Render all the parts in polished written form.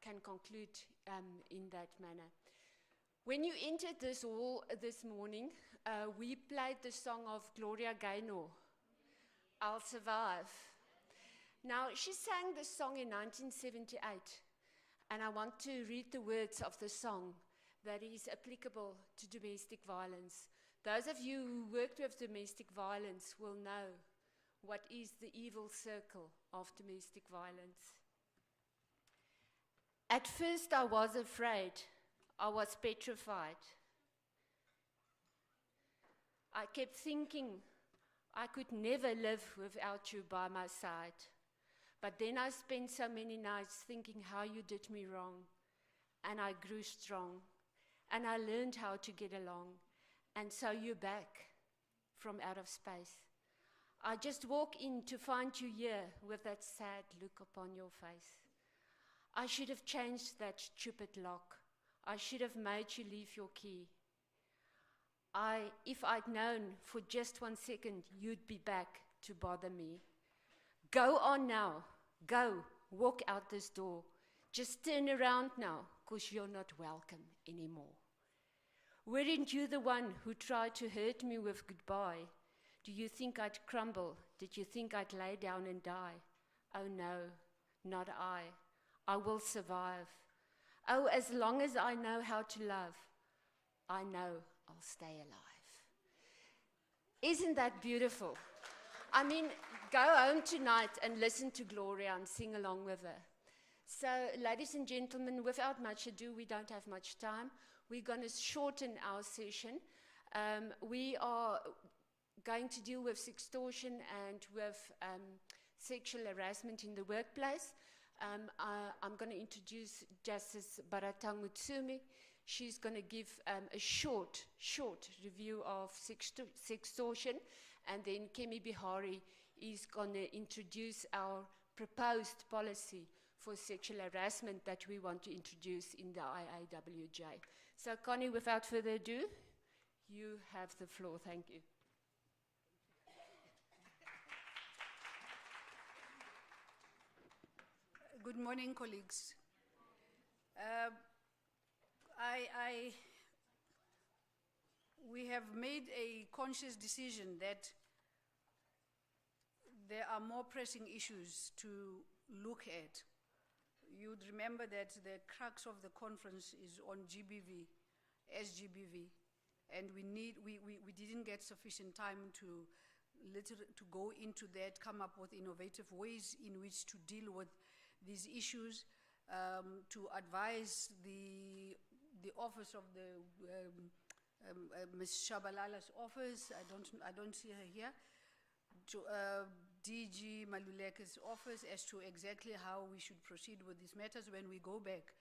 can conclude in that manner. When you entered this hall this morning, we played the song of Gloria Gaynor, I'll Survive. Now, she sang this song in 1978, and I want to read the words of the song that is applicable to domestic violence. Those of you who worked with domestic violence will know what is the evil circle of domestic violence. At first I was afraid, I was petrified. I kept thinking I could never live without you by my side. But then I spent so many nights thinking how you did me wrong. And I grew strong. And I learned how to get along. And so you're back from out of space. I just walk in to find you here with that sad look upon your face. I should have changed that stupid lock. I should have made you leave your key. If I'd known for just 1 second you'd be back to bother me. Go on now. Go. Walk out this door. Just turn around now, because you're not welcome anymore. Weren't you the one who tried to hurt me with goodbye? Do you think I'd crumble? Did you think I'd lay down and die? Oh no, not I. I will survive. Oh, as long as I know how to love, I know I'll stay alive. Isn't that beautiful? I mean, go home tonight and listen to Gloria and sing along with her. So, ladies and gentlemen, without much ado, we don't have much time. We're going to shorten our session. We are going to deal with sextortion and with sexual harassment in the workplace. I'm going to introduce Justice Baratangu Tsumi. She's going to give a short review of sextortion, and then Kemi Bihari is going to introduce our proposed policy for sexual harassment that we want to introduce in the IAWJ. So, Connie, without further ado, you have the floor. Thank you. Good morning, colleagues. We have made a conscious decision that there are more pressing issues to look at. You'd remember that the crux of the conference is on GBV, SGBV, and we didn't get sufficient time to go into that, come up with innovative ways in which to deal with these issues, to advise the office of Ms. Shabalala's office. I don't see her here. To DG Maluleka's office as to exactly how we should proceed with these matters. When we go back,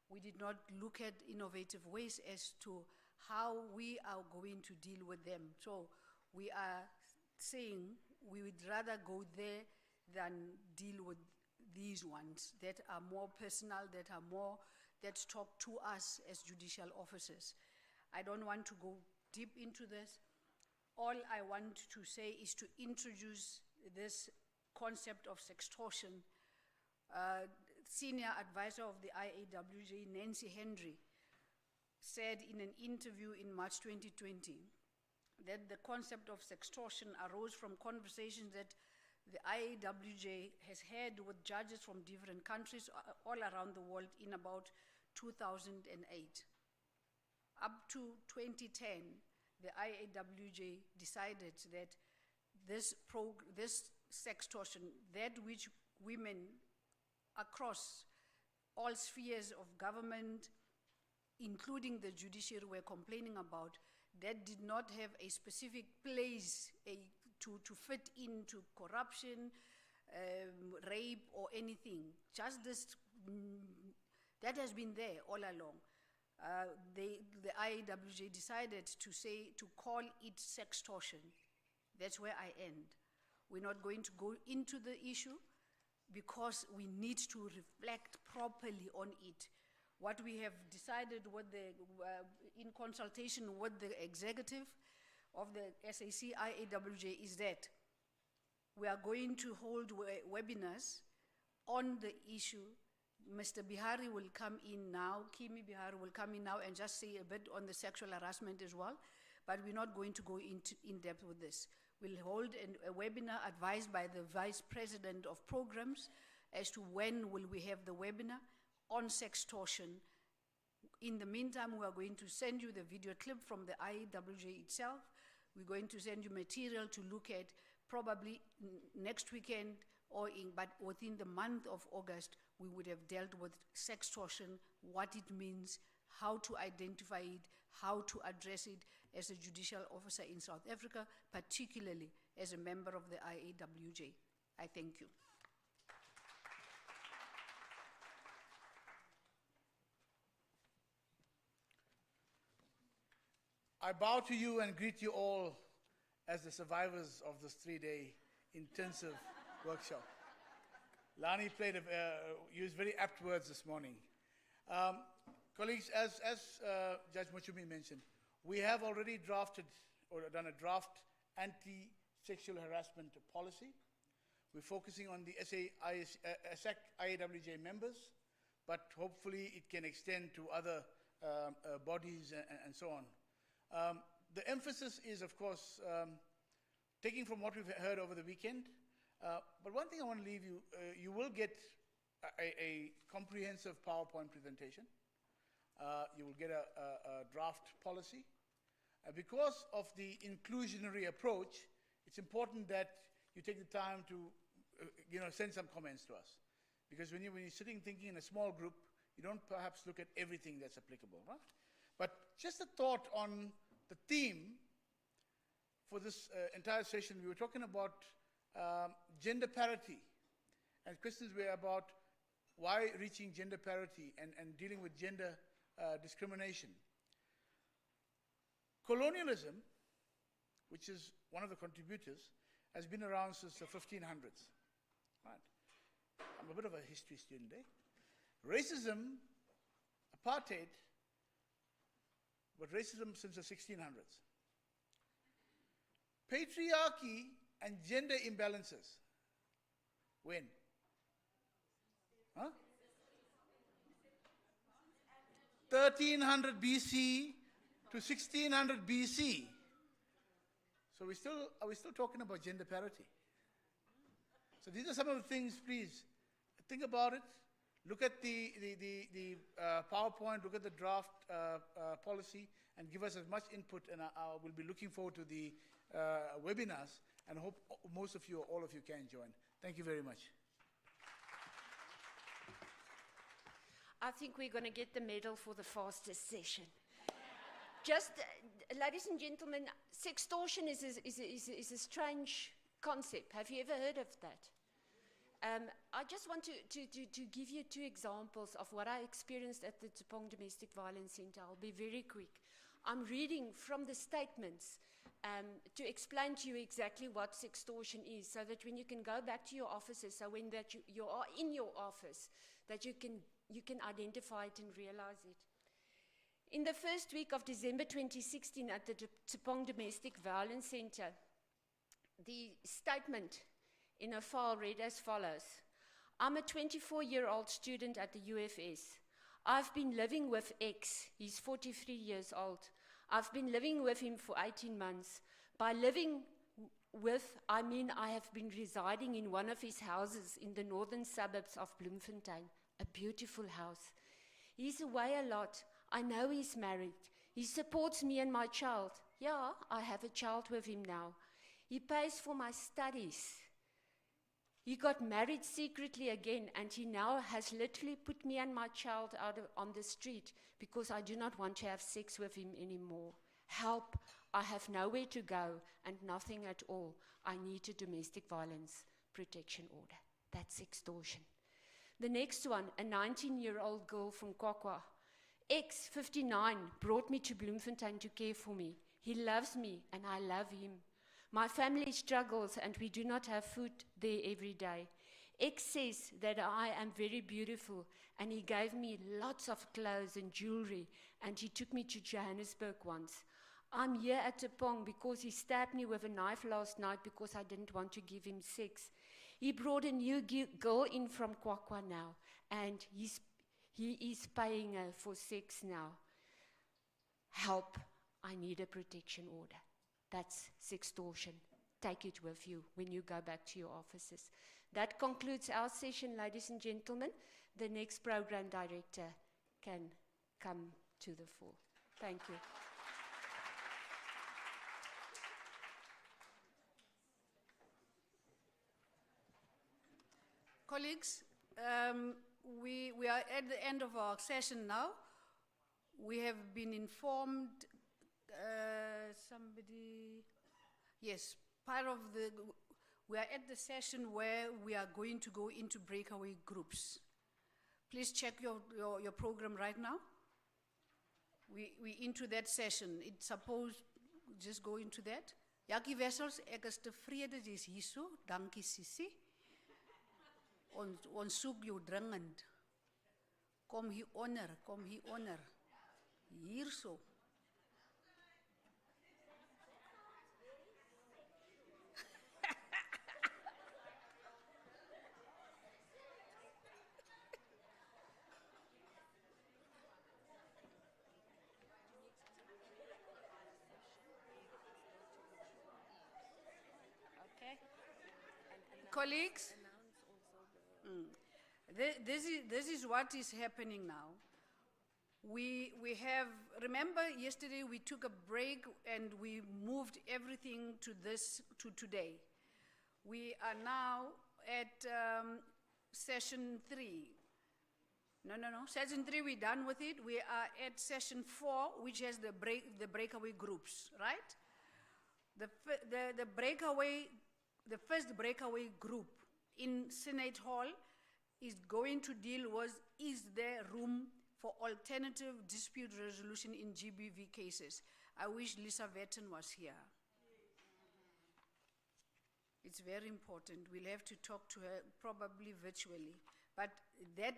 we did not look at innovative ways as to how we are going to deal with them. So we are saying we would rather go there than deal with these ones that are more personal, that talk to us as judicial officers. I don't want to go deep into this. All I want to say is to introduce this concept of sextortion. Senior advisor of the IAWJ, Nancy Henry, said in an interview in March 2020 that the concept of sextortion arose from conversations that the IAWJ has had with judges from different countries all around the world in about 2008. Up to 2010, the IAWJ decided that this sextortion, that which women across all spheres of government, including the judiciary, were complaining about, that did not have a specific place to fit into corruption, rape, or anything. Just this, that has been there all along. The IAWJ decided to call it sextortion. That's where I end. We're not going to go into the issue because we need to reflect properly on it. What we have decided in consultation with the executive of the SAC IAWJ is that we are going to hold webinars on the issue Mr. Bihari will come in now, Kimi Bihari will come in now and just say a bit on the sexual harassment as well, but we're not going to go in depth with this. We'll hold a webinar advised by the Vice President of Programs as to when will we have the webinar on sextortion. In the meantime, we are going to send you the video clip from the IAWJ itself. We're going to send you material to look at probably next weekend but within the month of August, we would have dealt with sextortion, what it means, how to identify it, how to address it as a judicial officer in South Africa, particularly as a member of the IAWJ. I thank you. I bow to you and greet you all as the survivors of this 3-day intensive workshop. Lani used very apt words this morning. Colleagues, as Judge Muchumi mentioned, we have already drafted or done a draft anti-sexual harassment policy. We're focusing on the SAC IAWJ members, but hopefully it can extend to other bodies and so on. The emphasis is, of course, taking from what we've heard over the weekend. But one thing I want to leave you, you will get a comprehensive PowerPoint presentation. You will get a draft policy. Because of the inclusionary approach, it's important that you take the time to send some comments to us. Because when you're sitting thinking in a small group, you don't perhaps look at everything that's applicable, right? But just a thought on the theme for this entire session. We were talking about gender parity, and questions were about why reaching gender parity and dealing with gender discrimination. Colonialism, which is one of the contributors, has been around since the 1500s. Right. I'm a bit of a history student, eh? Racism, apartheid, but racism since the 1600s. Patriarchy and gender imbalances. When? Huh? 1300 BC to 1600 BC. So are we still talking about gender parity? So these are some of the things, please, think about it. Look at the PowerPoint, look at the draft policy, and give us as much input, and I will be looking forward to the webinars, and hope most of you or all of you can join. Thank you very much. I think we're going to get the medal for the fastest session. Just, ladies and gentlemen, sextortion is a strange concept. Have you ever heard of that? I just want to give you 2 examples of what I experienced at the Tsepong Domestic Violence Center. I'll be very quick. I'm reading from the statements to explain to you exactly what sextortion is, so that when you can go back to your offices, so when that you are in your office, that you can identify it and realize it. In the first week of December 2016 at the Tsepong Domestic Violence Center, the statement in a file read as follows. I'm a 24-year-old student at the UFS. I've been living with X. He's 43 years old. I've been living with him for 18 months. By living with, I mean I have been residing in one of his houses in the northern suburbs of Bloemfontein, a beautiful house. He's away a lot. I know he's married. He supports me and my child. Yeah, I have a child with him now. He pays for my studies. He got married secretly again, and he now has literally put me and my child out on the street because I do not want to have sex with him anymore. Help, I have nowhere to go and nothing at all. I need a domestic violence protection order. That's extortion. The next one, a 19-year-old girl from Kwakwa. X59 brought me to Bloemfontein to care for me. He loves me and I love him. My family struggles and we do not have food there every day. X says that I am very beautiful and he gave me lots of clothes and jewelry and he took me to Johannesburg once. I'm here at Tsepong because he stabbed me with a knife last night because I didn't want to give him sex. He brought a new girl in from Kwakwa now and he is paying her for sex now. Help, I need a protection order. That's sextortion. Take it with you when you go back to your offices. That concludes our session, ladies and gentlemen. The next program director can come to the fore. Thank you. Colleagues, we are at the end of our session now. We have been informed, we are at the session where we are going to go into breakaway groups. Please check your program right now. We into that session. It's supposed, just go into that. Jackie Wessels, ek is tevrede, dis hierso. Dankie Sissi. Ons soek jou dringend. Kom hier onder. Hierso. Okay. Colleagues, this is what is happening now. We have, remember yesterday we took a break and we moved everything to today. We are now at session 3. No, session 3 we're done with it. We are at session 4, which has the breakaway groups, right? The first breakaway group in Senate Hall is going to deal with, is there room for alternative dispute resolution in GBV cases? I wish Lisa Vetten was here. It's very important. We'll have to talk to her probably virtually. But that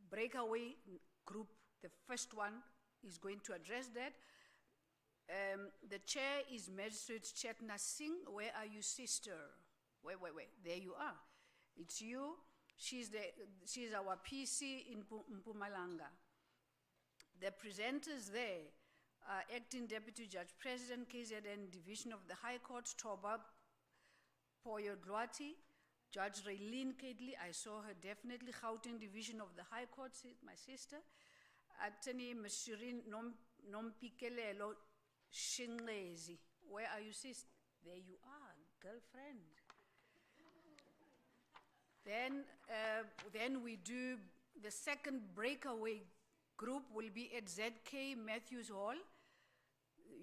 breakaway group, the first one, is going to address that. The chair is Magistrate Chetna Singh. Where are you, sister? Wait. There you are. It's you. She's our PC in Mpumalanga. The presenters there are Acting Deputy Judge President, KZN Division of the High Court, Toba Poyo Dwati, Judge Raylene Kedley, I saw her definitely, Gauteng Division of the High Court, my sister, Attorney Mashirin Nompikelelo Shinglezi. Where are you, sister? There you are, girlfriend. Then we do the second breakaway group will be at ZK Matthews Hall.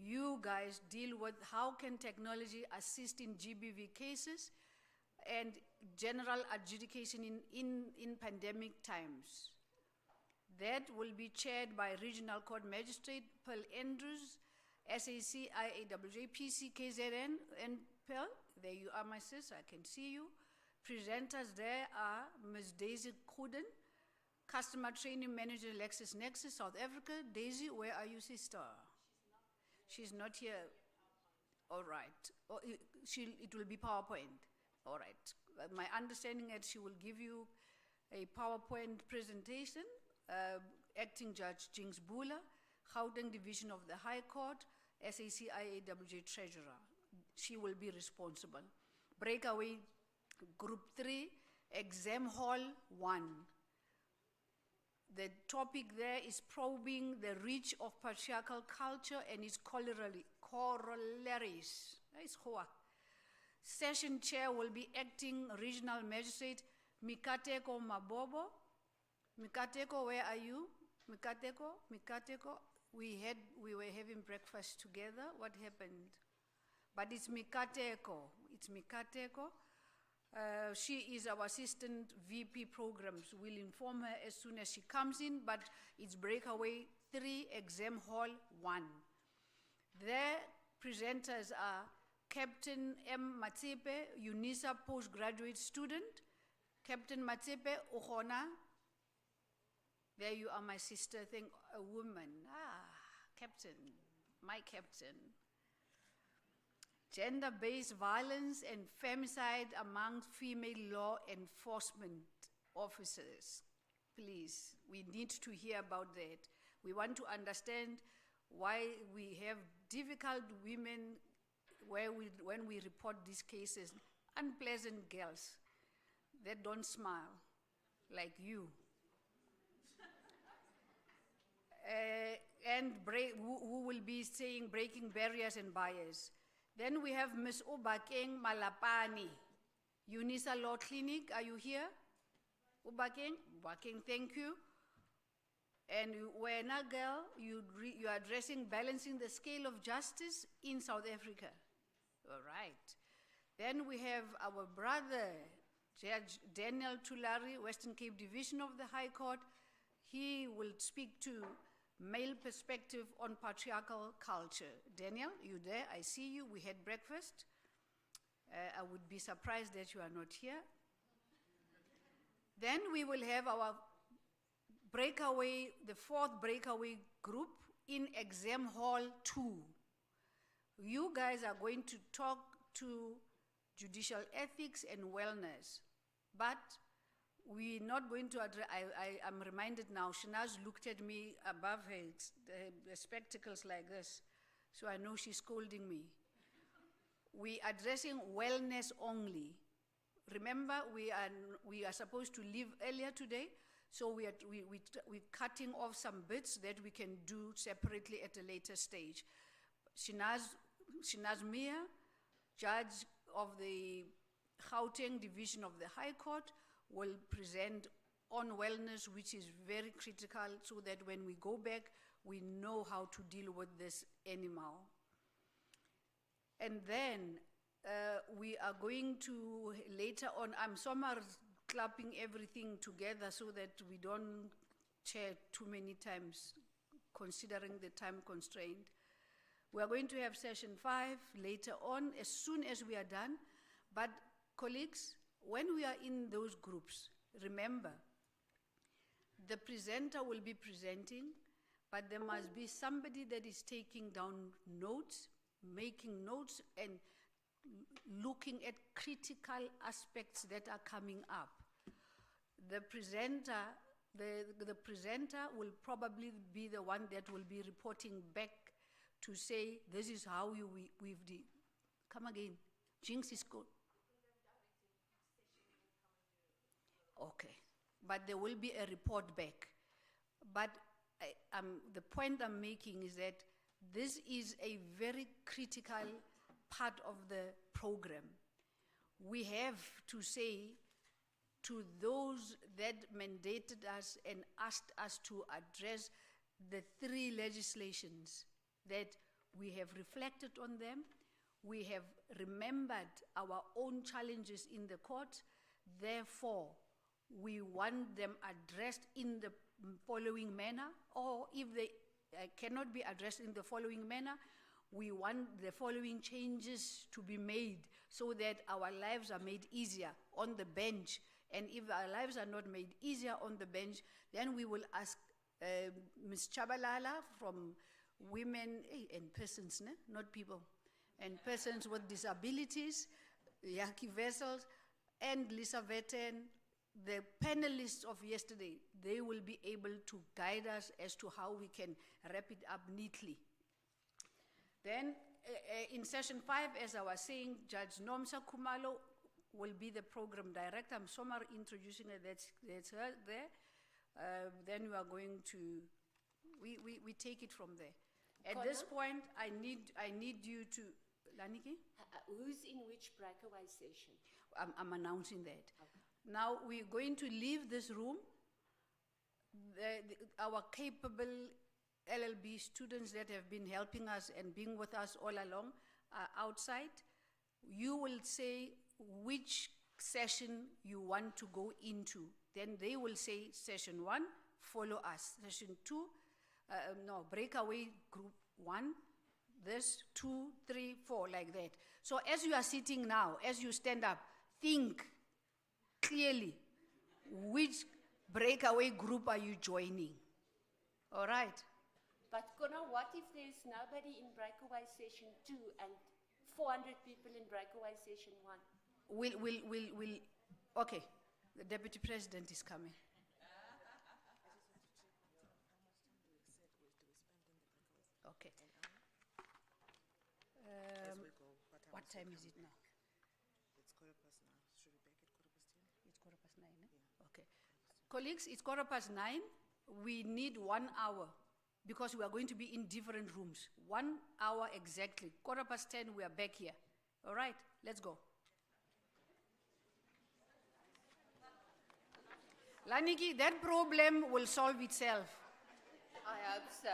You guys deal with how can technology assist in GBV cases and general adjudication in pandemic times. That will be chaired by Regional Court Magistrate Pearl Andrews, SAC IAWJ PC KZN, and Pearl, there you are, my sis, I can see you. Presenters there are Ms. Daisy Kuden, Customer Training Manager, LexisNexis, South Africa. Daisy, where are you, sister? She's not here. All right. It will be PowerPoint. All right. My understanding is she will give you a PowerPoint presentation. Acting Judge Jinx Bula, Gauteng Division of the High Court, SAC IAWJ Treasurer. She will be responsible. Breakaway Group 3, Exam Hall 1. The topic there is probing the reach of patriarchal culture and its corollaries. Session chair will be Acting Regional Magistrate Mikateko Mabobo. Mikateko, where are you? Mikateko. We were having breakfast together. What happened? But it's Mikateko. She is our assistant VP programs. We'll inform her as soon as she comes in, but it's breakaway 3, Exam Hall 1. Their presenters are Captain M. Matsepe, UNISA postgraduate student. Captain Matsepe, Ohona. There you are, my sister, think a woman. Captain, my captain. Gender-based violence and femicide among female law enforcement officers. Please, we need to hear about that. We want to understand why we have difficult women when we report these cases, unpleasant girls that don't smile like you. Who will be saying breaking barriers and barriers. Then we have Ms. Ubakeng Malapani, Unisa Law Clinic. Are you here? Ubakeng? Ubakeng, thank you. And when a girl, you are addressing balancing the scale of justice in South Africa. All right. Then we have our brother, Judge Daniel Tulari, Western Cape Division of the High Court. He will speak to male perspective on patriarchal culture. Daniel, you there? I see you. We had breakfast. I would be surprised that you are not here. Then we will have our breakaway, the fourth breakaway group in Exam Hall 2. You guys are going to talk to judicial ethics and wellness, but we're not going to address, I'm reminded now, Shanaz looked at me above her spectacles like this, so I know she's scolding me. We are addressing wellness only. Remember, we are supposed to leave earlier today, so we're cutting off some bits that we can do separately at a later stage. Shinaz Mia, Judge of the Gauteng Division of the High Court, will present on wellness, which is very critical, so that when we go back, we know how to deal with this animal. And then we are going to, later on, I'm somewhere clapping everything together so that we don't chair too many times, considering the time constraint. We are going to have session 5 later on, as soon as we are done. But colleagues, when we are in those groups, remember, the presenter will be presenting, but there must be somebody that is taking down notes, making notes, and looking at critical aspects that are coming up. The presenter will probably be the one that will be reporting back to say, this is how we've come again. Jinx is good. Okay, but there will be a report back. But the point I'm making is that this is a very critical part of the program. We have to say to those that mandated us and asked us to address the 3 legislations, that we have reflected on them, we have remembered our own challenges in the court, therefore we want them addressed in the following manner, or if they cannot be addressed in the following manner, we want the following changes to be made so that our lives are made easier on the bench. And if our lives are not made easier on the bench, then we will ask Ms. Chabalala from Women and Persons, not people, and Persons with Disabilities, Yaki Vessels, and Lisa Vetten, the panelists of yesterday. They will be able to guide us as to how we can wrap it up neatly. Then in session 5, as I was saying, Judge Nomsa Kumalo will be the program director. I'm somewhere introducing her, that's her there. Then we are going to, we take it from there. At Connor? this point, I need you to, Laniki? Who's in which breakaway session? I'm announcing that. Okay. Now we're going to leave this room. Our capable LLB students that have been helping us and being with us all along are outside. You will say which session you want to go into. Then they will say session 1, follow us. Session 2, breakaway group 1, this, 2, 3, 4, like that. So as you are sitting now, as you stand up, think clearly which breakaway group are you joining. All right? But Connor, what if there's nobody in breakaway session 2 and 400 people in breakaway session 1? Okay, the Deputy President is coming. Okay. As we go, What time is it now? It's 9:15 now. Should we back at 10:15? It's 9:15, eh? Okay. Colleagues, it's 9:15. We need 1 hour because we are going to be in different rooms. 1 hour exactly. 10:15, we are back here. All right, let's go. Laniki, that problem will solve itself. I hope so.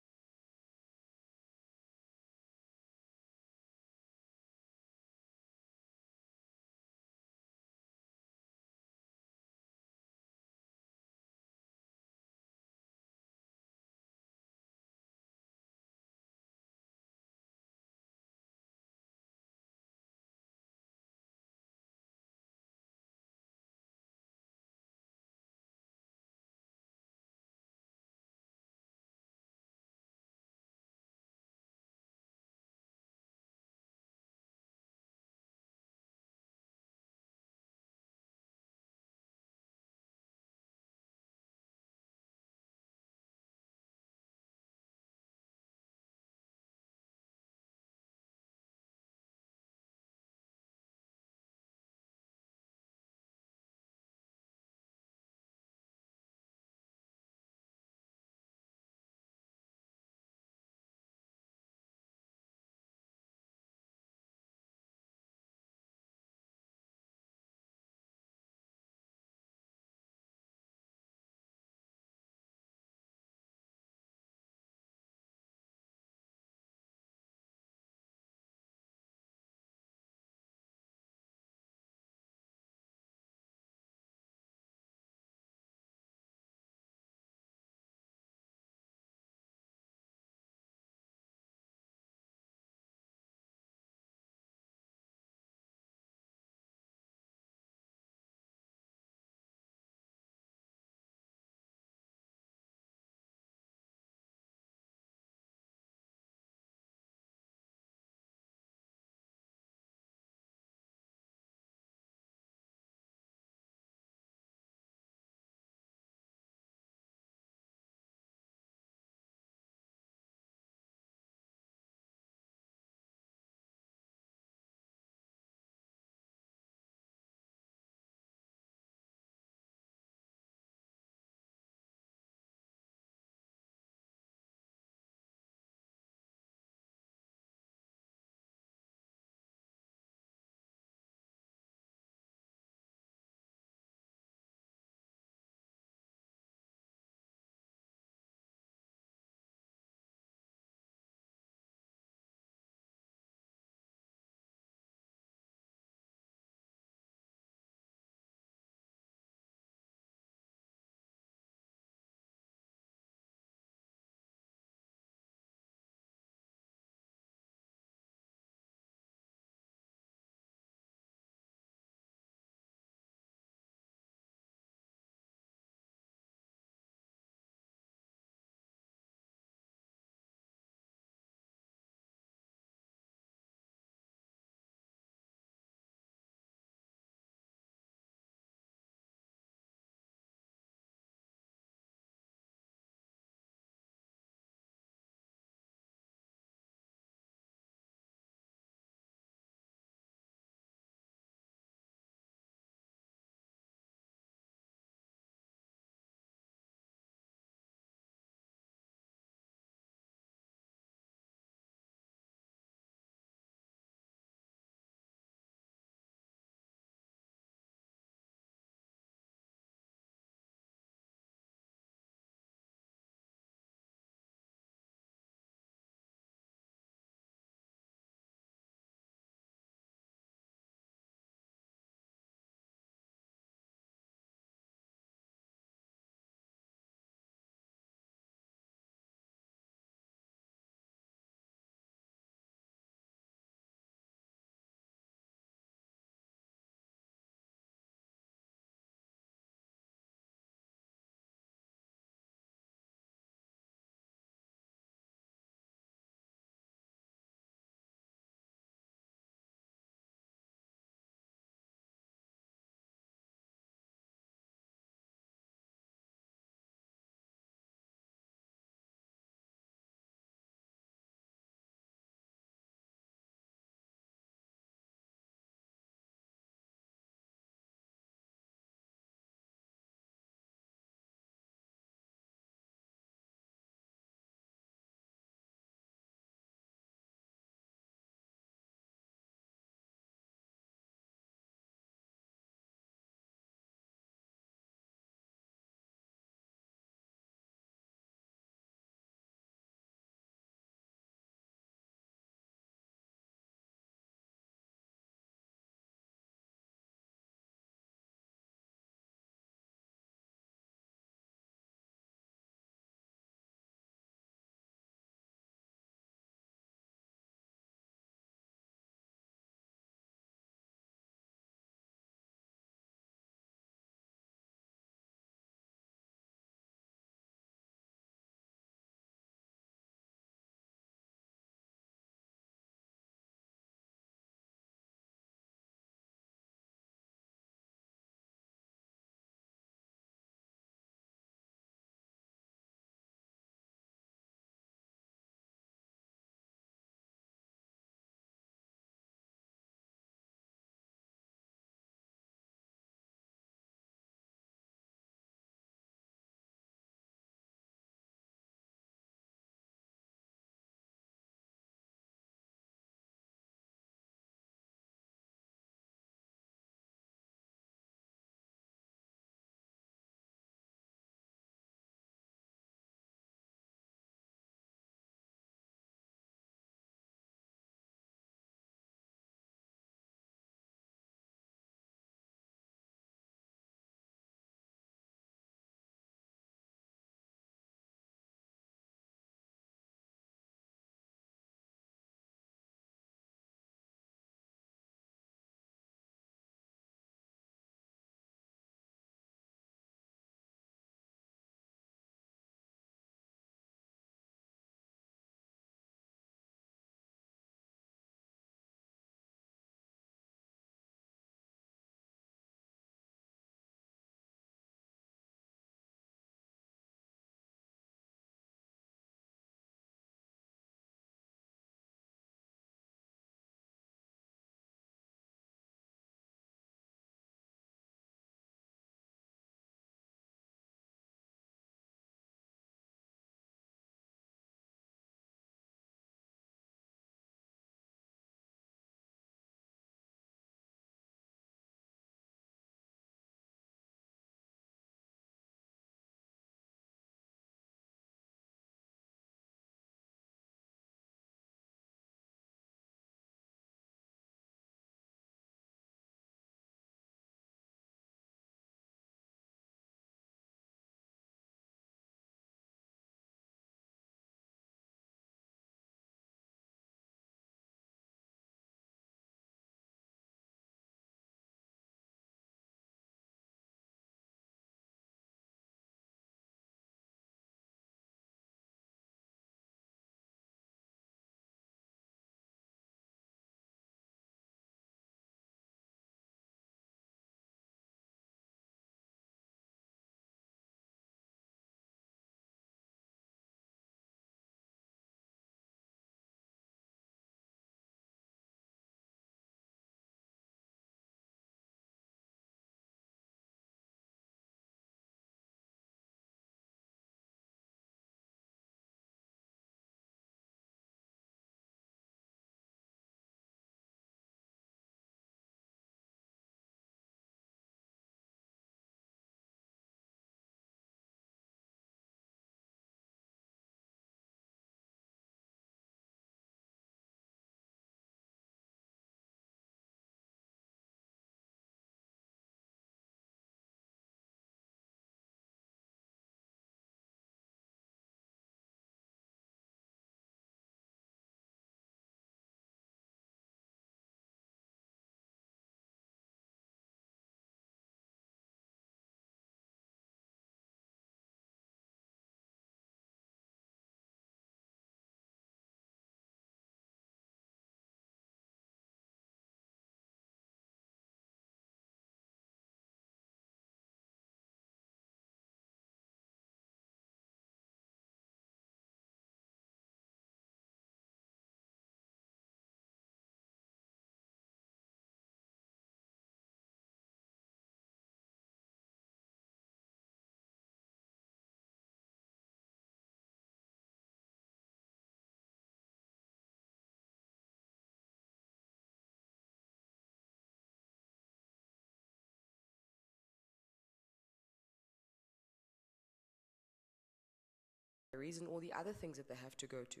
salaries and all the other things that they have to go to.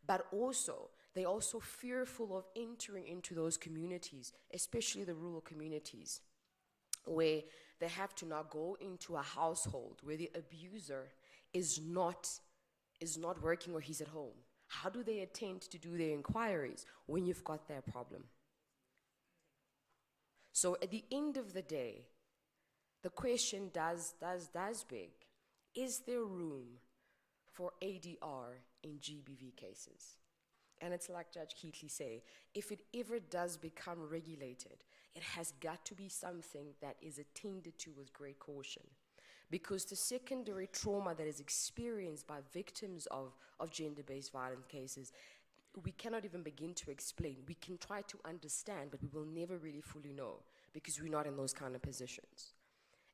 But also, they're also fearful of entering into those communities, especially the rural communities, where they have to now go into a household where the abuser is not working or he's at home. How do they attempt to do their inquiries when you've got that problem? So at the end of the day, the question does beg, is there room for ADR in GBV cases? And it's like Judge Keatley say, if it ever does become regulated, it has got to be something that is attended to with great caution. Because the secondary trauma that is experienced by victims of gender-based violence cases, we cannot even begin to explain. We can try to understand, but we will never really fully know because we're not in those kind of positions.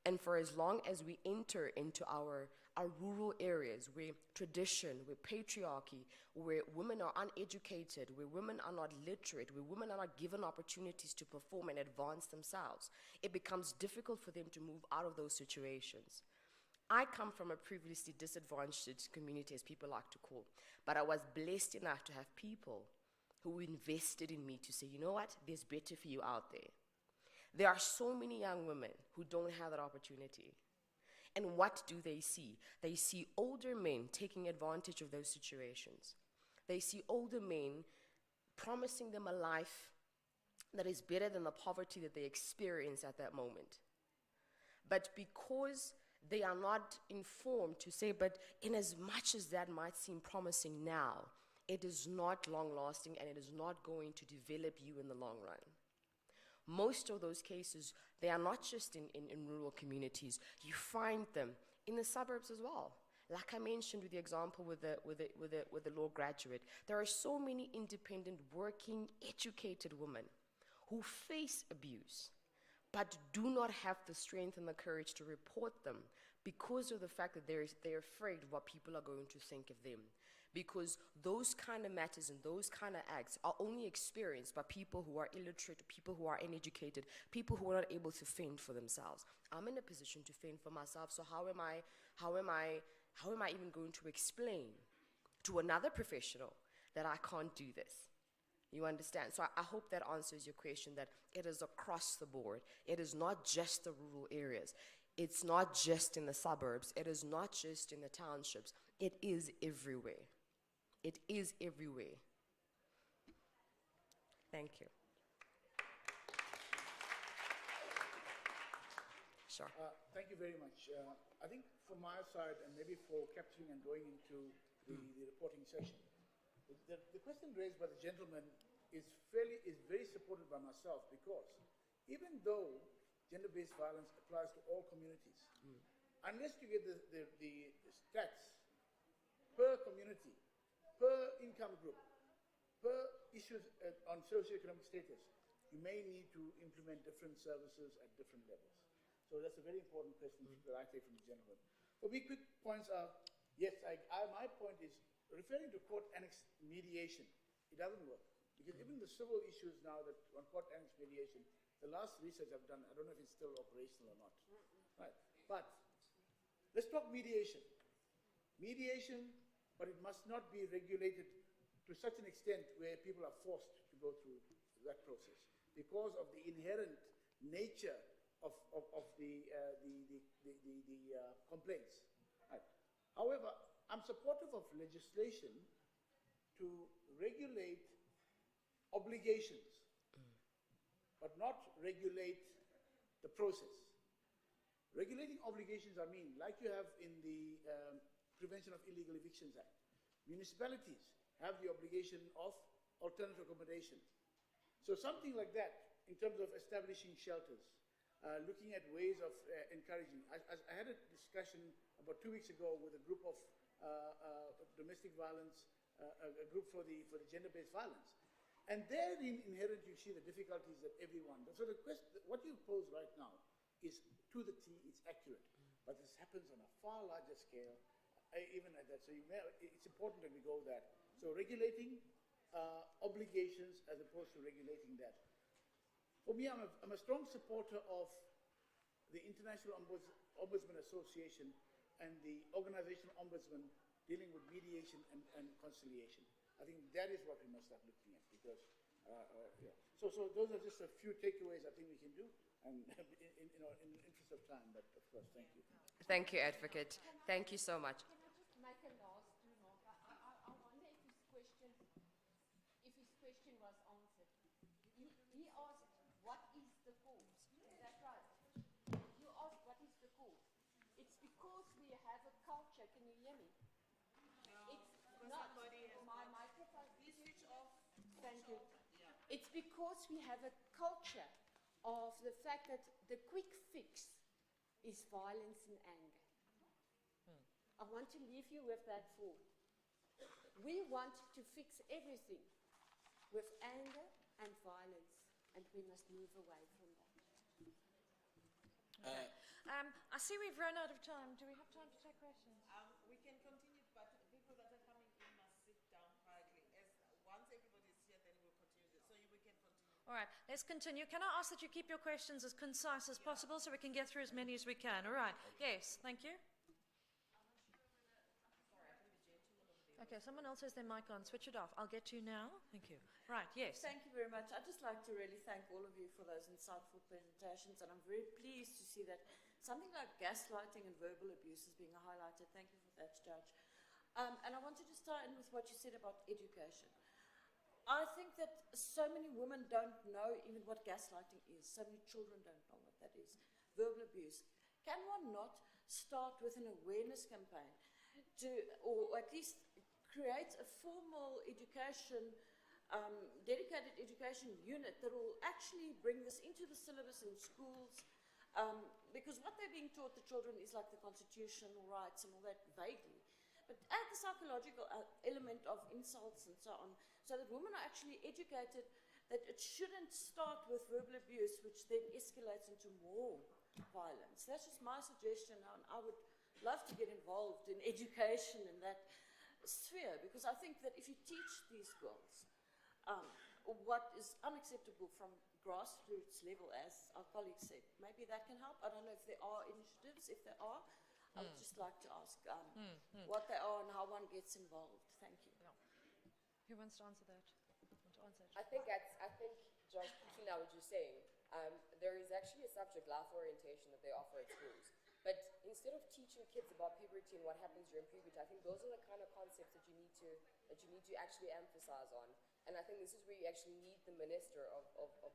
And for as long as we enter into our rural areas where tradition, where patriarchy, where women are uneducated, where women are not literate, where women are not given opportunities to perform and advance themselves, it becomes difficult for them to move out of those situations. I come from a previously disadvantaged community, as people like to call, but I was blessed enough to have people who invested in me to say, you know what, there's better for you out there. There are so many young women who don't have that opportunity. And what do they see? They see older men taking advantage of those situations. They see older men promising them a life that is better than the poverty that they experience at that moment. But because they are not informed to say, but in as much as that might seem promising now, it is not long-lasting and it is not going to develop you in the long run. Most of those cases, they are not just in rural communities. You find them in the suburbs as well. Like I mentioned with the example with the law graduate, there are so many independent, working, educated women who face abuse, but do not have the strength and the courage to report them because of the fact that they're afraid of what people are going to think of them. Because those kind of matters and those kind of acts are only experienced by people who are illiterate, people who are uneducated, people who are not able to fend for themselves. I'm in a position to fend for myself, so how am I even going to explain to another professional that I can't do this? You understand? So I hope that answers your question, that it is across the board. It is not just the rural areas. It's not just in the suburbs. It is not just in the townships. It is everywhere. It is everywhere. Thank you. Sure. Thank you very much. I think from my side, and maybe for capturing and going into the reporting session, the question raised by the gentleman is very supported by myself, because even though gender-based violence applies to all communities, unless you get the stats per community, per income group, per issues on socioeconomic status, you may need to implement different services at different levels. So that's a very important question that I take from the gentleman. For me, quick points are, yes, my point is, referring to court annex mediation, it doesn't work. Because even the civil issues now that on court annex mediation, the last research I've done, I don't know if it's still operational or not. Right. But let's talk mediation. Mediation, but it must not be regulated to such an extent where people are forced to go through that process because of the inherent nature of the complaints. Right. However, I'm supportive of legislation to regulate obligations, but not regulate the process. Regulating obligations, I mean, like you have in the Prevention of Illegal Evictions Act. Municipalities have the obligation of alternative accommodation. So something like that, in terms of establishing shelters, looking at ways of encouraging. I had a discussion about 2 weeks ago with a group of domestic violence, a group for the gender-based violence. And therein inherent, you see the difficulties that everyone does. So the question, what you pose right now is to the T, it's accurate. But this happens on a far larger scale, even at that. So it's important that we go there. So regulating obligations as opposed to regulating that. For me, I'm a strong supporter of the International Ombudsman Association and the Organizational Ombudsman dealing with mediation and conciliation. I think that is what we must start looking at because, yeah. So those are just a few takeaways I think we can do, and in the interest of time. But of course, thank you. Thank you, Advocate. Thank you so much. Can I just make a last remark? I wonder if his question was answered. He asked, what is the cause? Is that right? You asked, what is the cause? It's because we have a culture. Can you hear me? It's not my microphone. Please switch off. Thank you. It's because we have a culture of the fact that the quick fix is violence and anger. I want to leave you with that thought. We want to fix everything with anger and violence, and we must move away from that. I see we've run out of time. Do we have time to take questions? We can continue, but people that are coming in must sit down quietly. Once everybody is here, then we'll continue this. So we can continue. All right, let's continue. Can I ask that you keep your questions as concise as possible so we can get through as many as we can? All right. Yes, thank you. Okay, someone else has their mic on. Switch it off. I'll get to you now. Thank you. Right, yes. Thank you very much. I'd just like to really thank all of you for those insightful presentations, and I'm very pleased to see that something like gaslighting and verbal abuse is being highlighted. Thank you for that, Judge. And I wanted to start in with what you said about education. I think that so many women don't know even what gaslighting is. So many children don't know what that is. Verbal abuse. Can one not start with an awareness campaign or at least create a formal education, dedicated education unit that will actually bring this into the syllabus in schools? Because what they're being taught, the children, is like the constitutional rights and all that vaguely. But add the psychological element of insults and so on, so that women are actually educated that it shouldn't start with verbal abuse, which then escalates into more violence. That's just my suggestion, and I would love to get involved in education in that sphere, because I think that if you teach these girls what is unacceptable from grassroots level, as our colleague said, maybe that can help. I don't know if there are initiatives. If there are, I would just like to ask what they are and how one gets involved. Thank you. Yeah. Who wants to answer that? I think, Josh, picking out what you're saying, there is actually a subject, life orientation, that they offer at schools. But instead of teaching kids about puberty and what happens during puberty, I think those are the kind of concepts that you need to actually emphasize on. And I think this is where you actually need the Minister of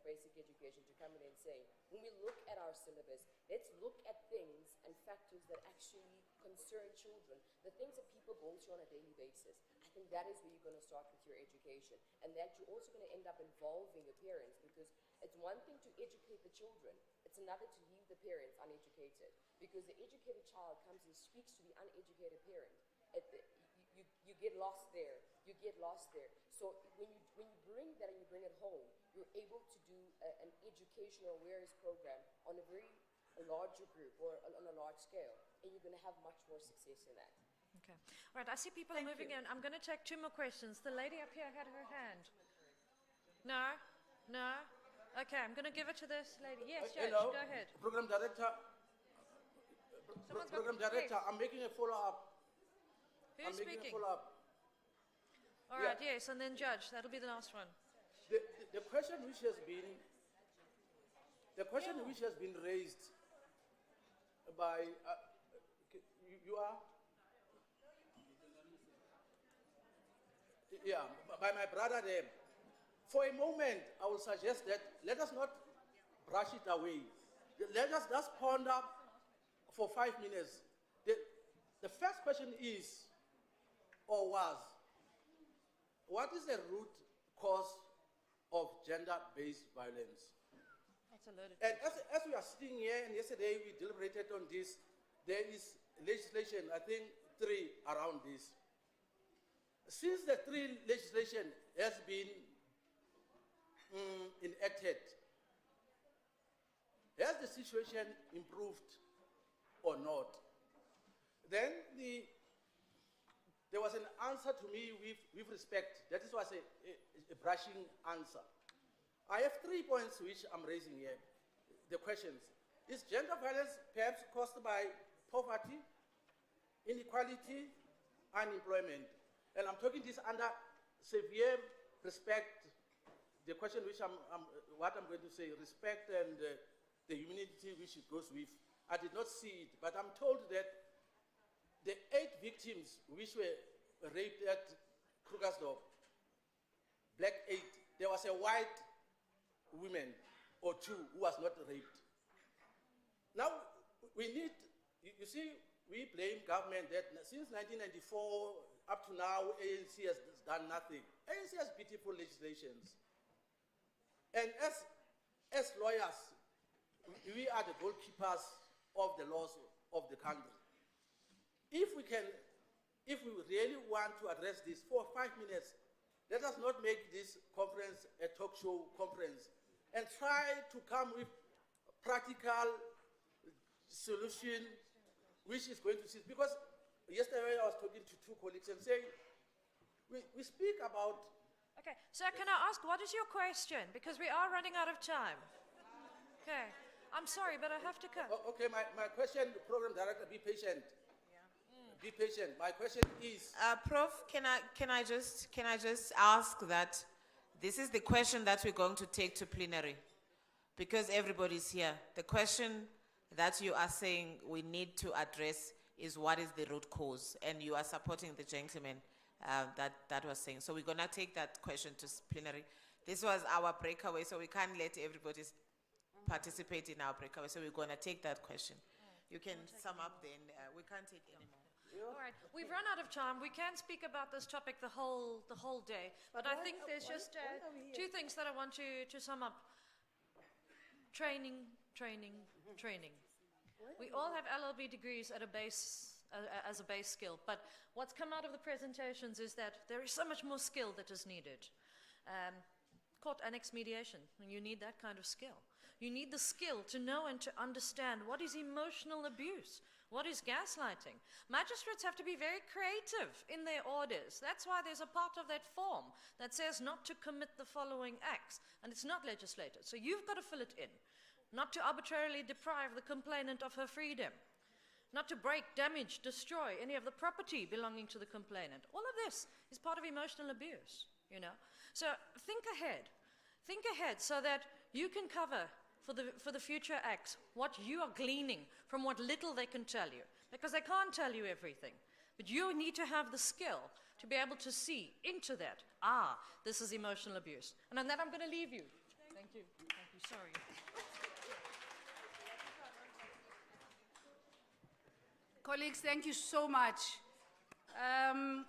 Basic Education to come in and say, when we look at our syllabus, let's look at things and factors that actually concern children, the things that people go through on a daily basis. I think that is where you're going to start with your education, and that you're also going to end up involving the parents, because it's one thing to educate the children, it's another to leave the parents uneducated, because the educated child comes and speaks to the uneducated parent. You get lost there. You get lost there. So when you bring that and you bring it home, you're able to do an educational awareness program on a very larger group or on a large scale, and you're going to have much more success in that. Okay. All right, I see people are moving in. I'm going to take two more questions. The lady up here had her hand. No? No? Okay, I'm going to give it to this lady. Yes, Judge, hello, go ahead. Program Director. Someone's got- Program Director, yes. I'm making a follow-up. Who's speaking? Follow-up. All right, yes, and then Judge. That'll be the last one. The question which has been raised by you are by my brother there. For a moment, I will suggest that let us not brush it away. Let us just ponder for 5 minutes. The first question is, or was, what is the root cause of gender-based violence? That's a loaded And as we are sitting here, and yesterday we deliberated on this, there is legislation, I think 3 around this. Since the 3 legislation has been enacted, has the situation improved or not? Then there was an answer to me with respect. That was a brushing answer. I have 3 points which I'm raising here. The questions. Is gender violence perhaps caused by poverty, inequality, unemployment. And I'm talking this under severe respect, the question which what I'm going to say, respect and the humanity which it goes with. I did not see it, but I'm told that the 8 victims which were raped at Krugersdorp, black 8, there was a white woman or 2 who was not raped. Now, we need, you see, we blame government that since 1994 up to now, ANC has done nothing. ANC has beautiful legislations. And as lawyers, we are the goalkeepers of the laws of the country. If we really want to address this for 5 minutes, let us not make this conference a talk show conference and try to come with practical solution which is going to see. Because yesterday I was talking to 2 colleagues and saying, we speak about... Okay, sir, can I ask, what is your question? Because we are running out of time. Okay, I'm sorry, but I have to cut. Okay, my question, program director, be patient. Be patient. My question is... Prof, can I just ask that this is the question that we're going to take to plenary, because everybody's here. The question that you are saying we need to address is what is the root cause, and you are supporting the gentleman that was saying. So we're going to take that question to plenary. This was our breakaway, so we can't let everybody participate in our breakaway, so we're going to take that question. You can sum up then. We can't take any more. All right, we've run out of time. We can speak about this topic the whole day, but I think there's just 2 things that I want to sum up. Training. We all have LLB degrees at a base, as a base skill, but what's come out of the presentations is that there is so much more skill that is needed. Court annex mediation, and you need that kind of skill. You need the skill to know and to understand what is emotional abuse, what is gaslighting. Magistrates have to be very creative in their orders. That's why there's a part of that form that says not to commit the following acts, and it's not legislated. So you've got to fill it in. Not to arbitrarily deprive the complainant of her freedom. Not to break, damage, destroy any of the property belonging to the complainant. All of this is part of emotional abuse, you know. So think ahead. Think ahead so that you can cover for the future acts what you are gleaning from what little they can tell you. Because they can't tell you everything. But you need to have the skill to be able to see into that. This is emotional abuse. And on that I'm going to leave you. Thank you. Thank you. Sorry. Colleagues, thank you so much.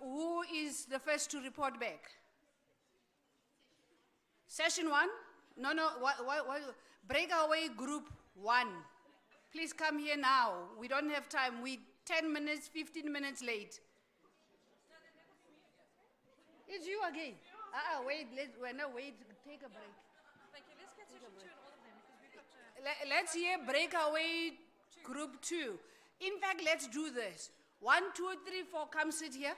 Who is the first to report back? Session 1? No, breakaway group 1. Please come here now. We don't have time. We're 10 minutes, 15 minutes late. It's you again. Wait, take a break. Thank you. Let's get session 2 and all of them, because we've got Let's hear breakaway group 2. In fact, let's do this. 1, 2, 3, 4, come sit here.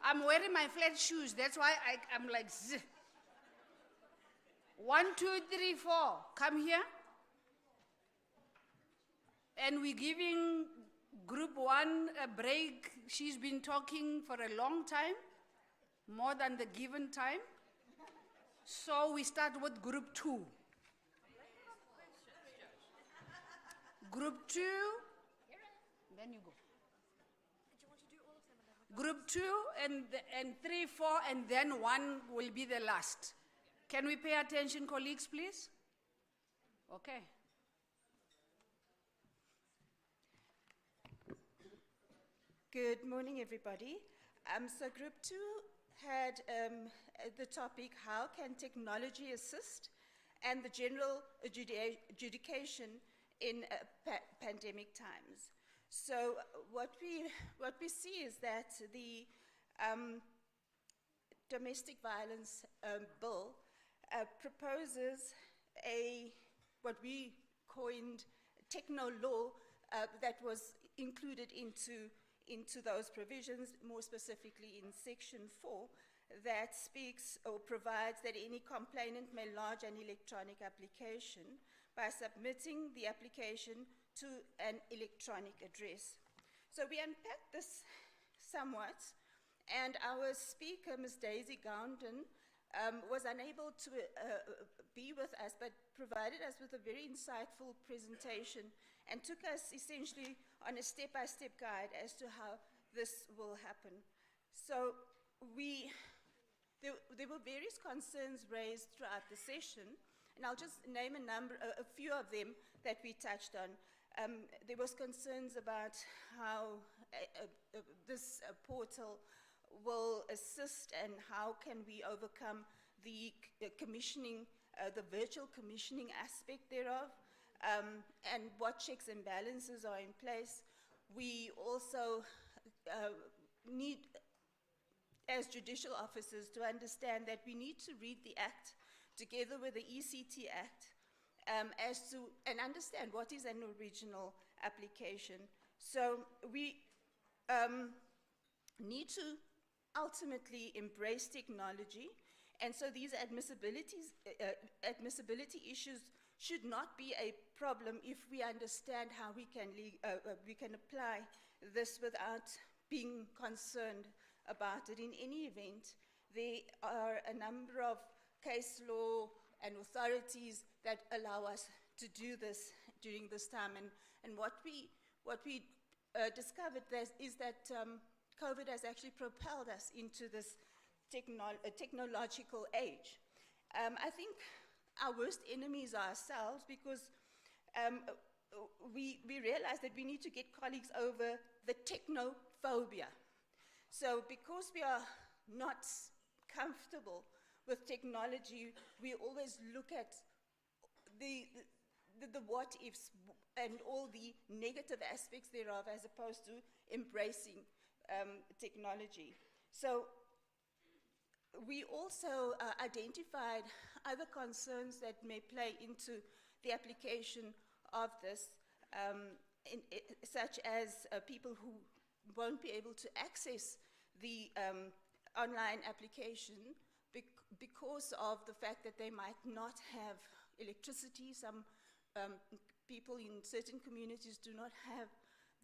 I'm wearing my flat shoes, that's why I'm like, zzz. 1, 2, 3, 4, come here. And we're giving group 1 a break. She's been talking for a long time, more than the given time. So we start with group 2. Group 2, then you go. Group 2 and 3, 4, and then 1 will be the last. Can we pay attention, colleagues, please? Okay. Good morning, everybody. So Group 2 had the topic, how can technology assist, and the general adjudication in pandemic times. So what we see is that the domestic violence bill proposes what we coined techno law that was included into those provisions, more specifically in Section 4, that speaks or provides that any complainant may lodge an electronic application by submitting the application to an electronic address. So we unpacked this somewhat, and our speaker, Ms. Daisy Gounden, was unable to be with us, but provided us with a very insightful presentation and took us essentially on a step-by-step guide as to how this will happen. So there were various concerns raised throughout the session, and I'll just name a few of them that we touched on. There was concerns about how this portal will assist and how can we overcome the commissioning, the virtual commissioning aspect thereof, and what checks and balances are in place. We also need, as judicial officers, to understand that we need to read the Act together with the ECT Act and understand what is an original application. So we need to ultimately embrace technology, and so these admissibility issues should not be a problem if we understand how we can apply this without being concerned about it. In any event, there are a number of case law and authorities that allow us to do this during this time. And what we discovered is that COVID has actually propelled us into this technological age. I think our worst enemies are ourselves, because we realize that we need to get colleagues over the technophobia. So because we are not comfortable with technology, we always look at the what ifs and all the negative aspects thereof, as opposed to embracing technology. So we also identified other concerns that may play into the application of this, such as people who won't be able to access the online application because of the fact that they might not have electricity. Some people in certain communities do not have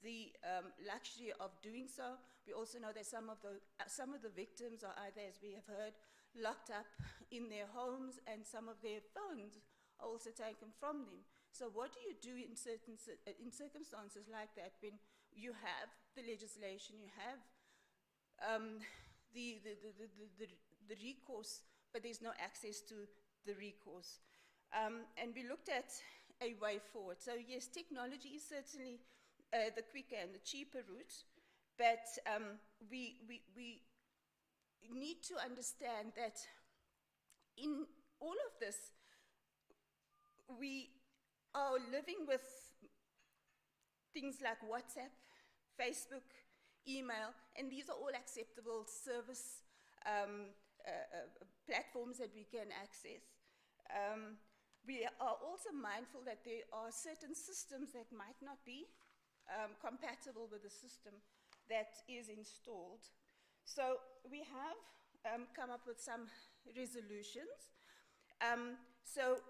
the luxury of doing so. We also know that some of the victims are either, as we have heard, locked up in their homes, and some of their phones are also taken from them. So what do you do in circumstances like that, when you have the legislation, you have the recourse, but there's no access to the recourse? And we looked at a way forward. So yes, technology is certainly the quicker and the cheaper route, but we need to understand that in all of this, we are living with things like WhatsApp, Facebook, email, and these are all acceptable service platforms that we can access. We are also mindful that there are certain systems that might not be compatible with the system that is installed. So we have come up with some resolutions. So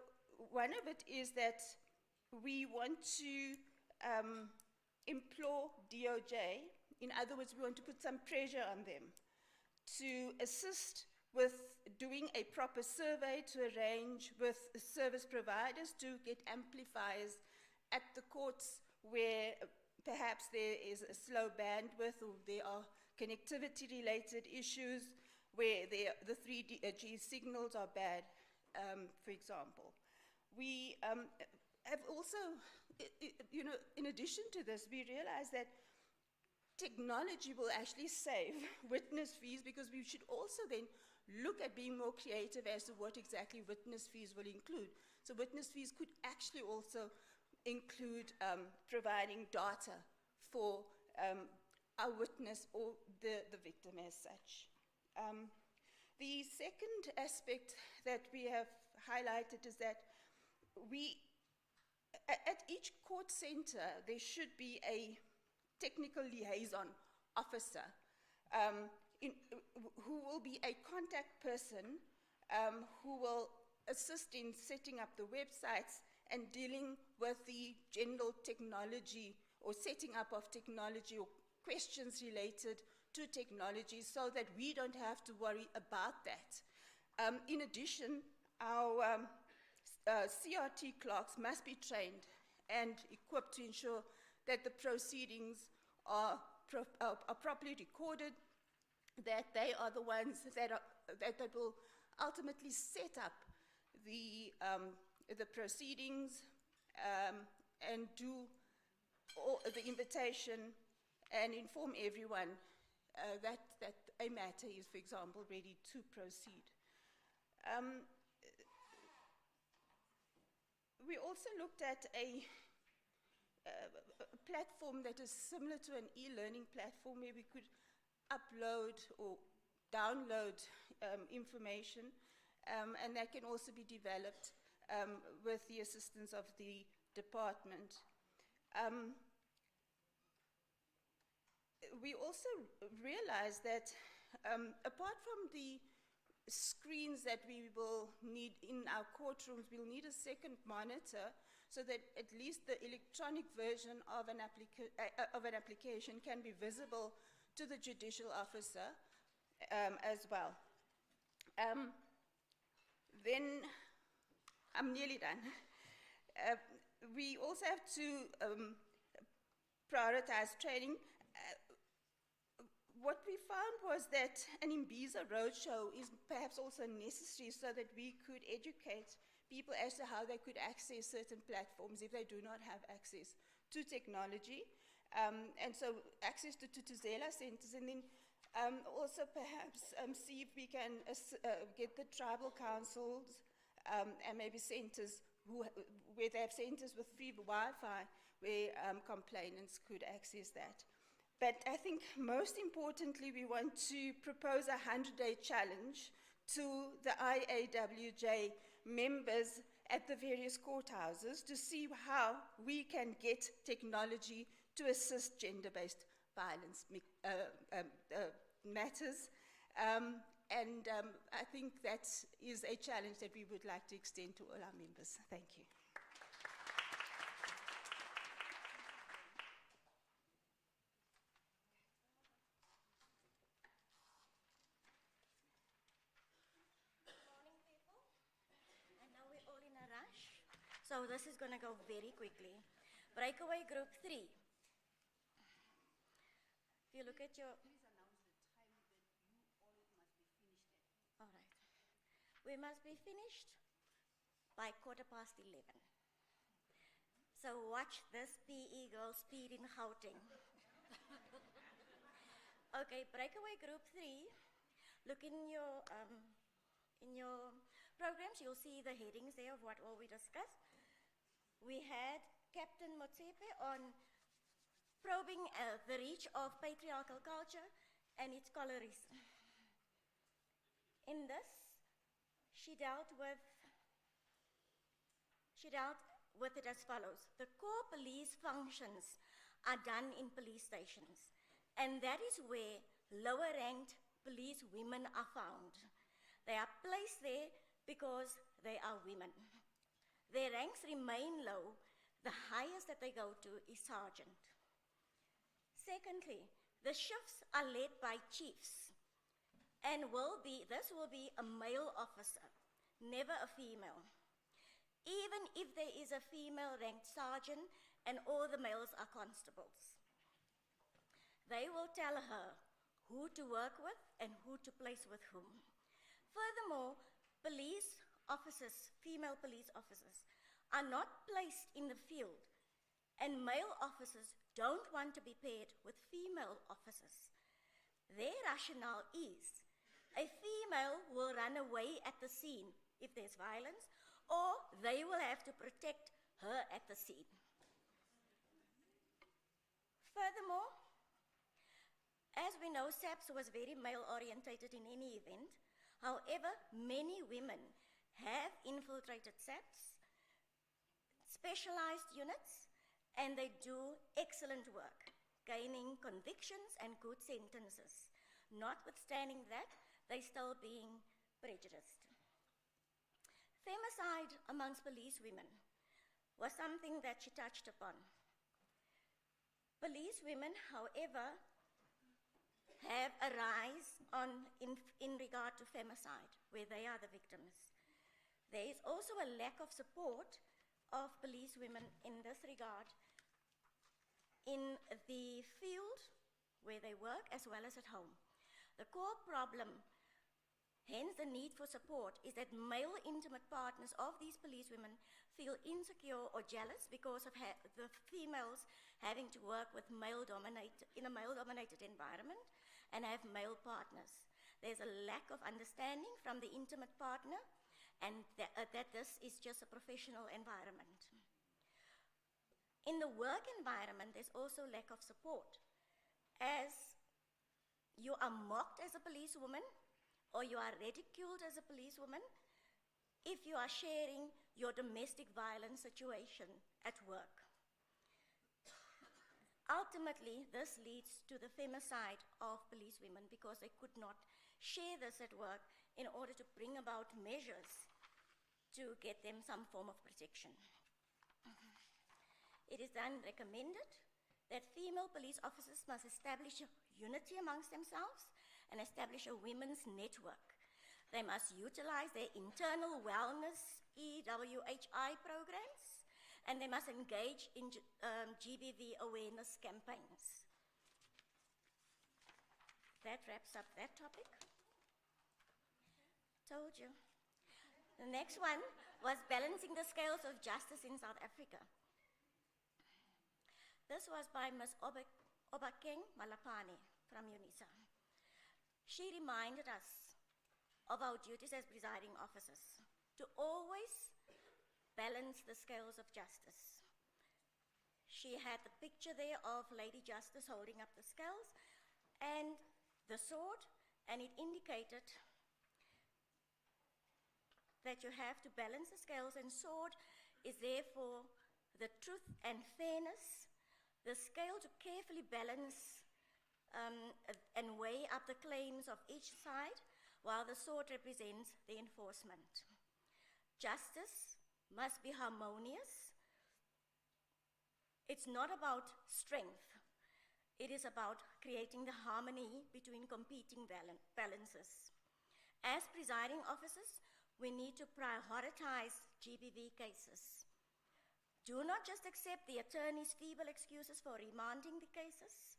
one of it is that we want to implore DOJ, in other words, we want to put some pressure on them to assist with doing a proper survey, to arrange with service providers to get amplifiers at the courts where perhaps there is a slow bandwidth, or there are connectivity-related issues where the 3G signals are bad, for example. We have also, in addition to this, we realize that technology will actually save witness fees, because we should also then look at being more creative as to what exactly witness fees will include. So witness fees could actually also include providing data for our witness or the victim as such. The second aspect that we have highlighted is that at each court center, there should be a technical liaison officer who will be a contact person who will assist in setting up the websites and dealing with the general technology or setting up of technology or questions related to technology so that we don't have to worry about that. In addition, our CRT clerks must be trained and equipped to ensure that the proceedings are properly recorded, that they are the ones that will ultimately set up the proceedings and do all the invitation and inform everyone that a matter is, for example, ready to proceed. We also looked at a platform that is similar to an e-learning platform where we could upload or download information, and that can also be developed with the assistance of the department. We also realized that apart from the screens that we will need in our courtrooms, we'll need a second monitor so that at least the electronic version of an application can be visible to the judicial officer as well. Then, I'm nearly done. We also have to prioritize training. What we found was that an Imbiza roadshow is perhaps also necessary so that we could educate people as to how they could access certain platforms if they do not have access to technology. And so access to Tutuzela centers, and then also perhaps see if we can get the tribal councils and maybe centers where they have centers with free Wi-Fi where complainants could access that. But I think most importantly, we want to propose a 100-day challenge to the IAWJ members at the various courthouses to see how we can get technology to assist gender-based violence matters. And I think that is a challenge that we would like to extend to all our members. Thank you. So this is going to go very quickly. Breakaway group 3. If you look at your... Please announce the time that you all must be finished at. All right. We must be finished by 11:15. So watch this PE girl speed in Gauteng. Okay, breakaway group 3. Look in your programs, you'll see the headings there of what all we discussed. We had Captain Motsepe on probing the reach of patriarchal culture and its colorism. In this, she dealt with it as follows. The core police functions are done in police stations, and that is where lower-ranked police women are found. They are placed there because they are women. Their ranks remain low. The highest that they go to is sergeant. Secondly, the shifts are led by chiefs, and this will be a male officer, never a female. Even if there is a female ranked sergeant and all the males are constables. They will tell her who to work with and who to place with whom. Furthermore, police officers, female police officers, are not placed in the field, and male officers don't want to be paired with female officers. Their rationale is a female will run away at the scene if there's violence, or they will have to protect her at the scene. Furthermore, as we know, SAPS was very male-orientated in any event. However, many women have infiltrated SAPS, specialized units, and they do excellent work, gaining convictions and good sentences. Notwithstanding that, they're still being prejudiced. Femicide amongst police women was something that she touched upon. Police women, however, have a rise in regard to femicide, where they are the victims. There is also a lack of support of police women in this regard in the field where they work as well as at home. The core problem, hence the need for support, is that male intimate partners of these police women feel insecure or jealous because of the females having to work with in a male-dominated environment and have male partners. There's a lack of understanding from the intimate partner and that this is just a professional environment. In the work environment, there's also lack of support. As you are mocked as a policewoman or you are ridiculed as a policewoman if you are sharing your domestic violence situation at work. Ultimately, this leads to the femicide of policewomen because they could not share this at work in order to bring about measures to get them some form of protection. It is then recommended that female police officers must establish a unity amongst themselves and establish a women's network. They must utilize their internal wellness EWHI programs, and they must engage in GBV awareness campaigns. That wraps up that topic. Told you. The next one was balancing the scales of justice in South Africa. This was by Ms. Obakeng Malapane from UNISA. She reminded us of our duties as presiding officers to always balance the scales of justice. She had the picture there of Lady Justice holding up the scales and the sword, and it indicated that you have to balance the scales, and sword is therefore the truth and fairness, the scale to carefully balance and weigh up the claims of each side, while the sword represents the enforcement. Justice must be harmonious. It's not about strength. It is about creating the harmony between competing balances. As presiding officers, we need to prioritize GBV cases. Do not just accept the attorney's feeble excuses for remanding the cases.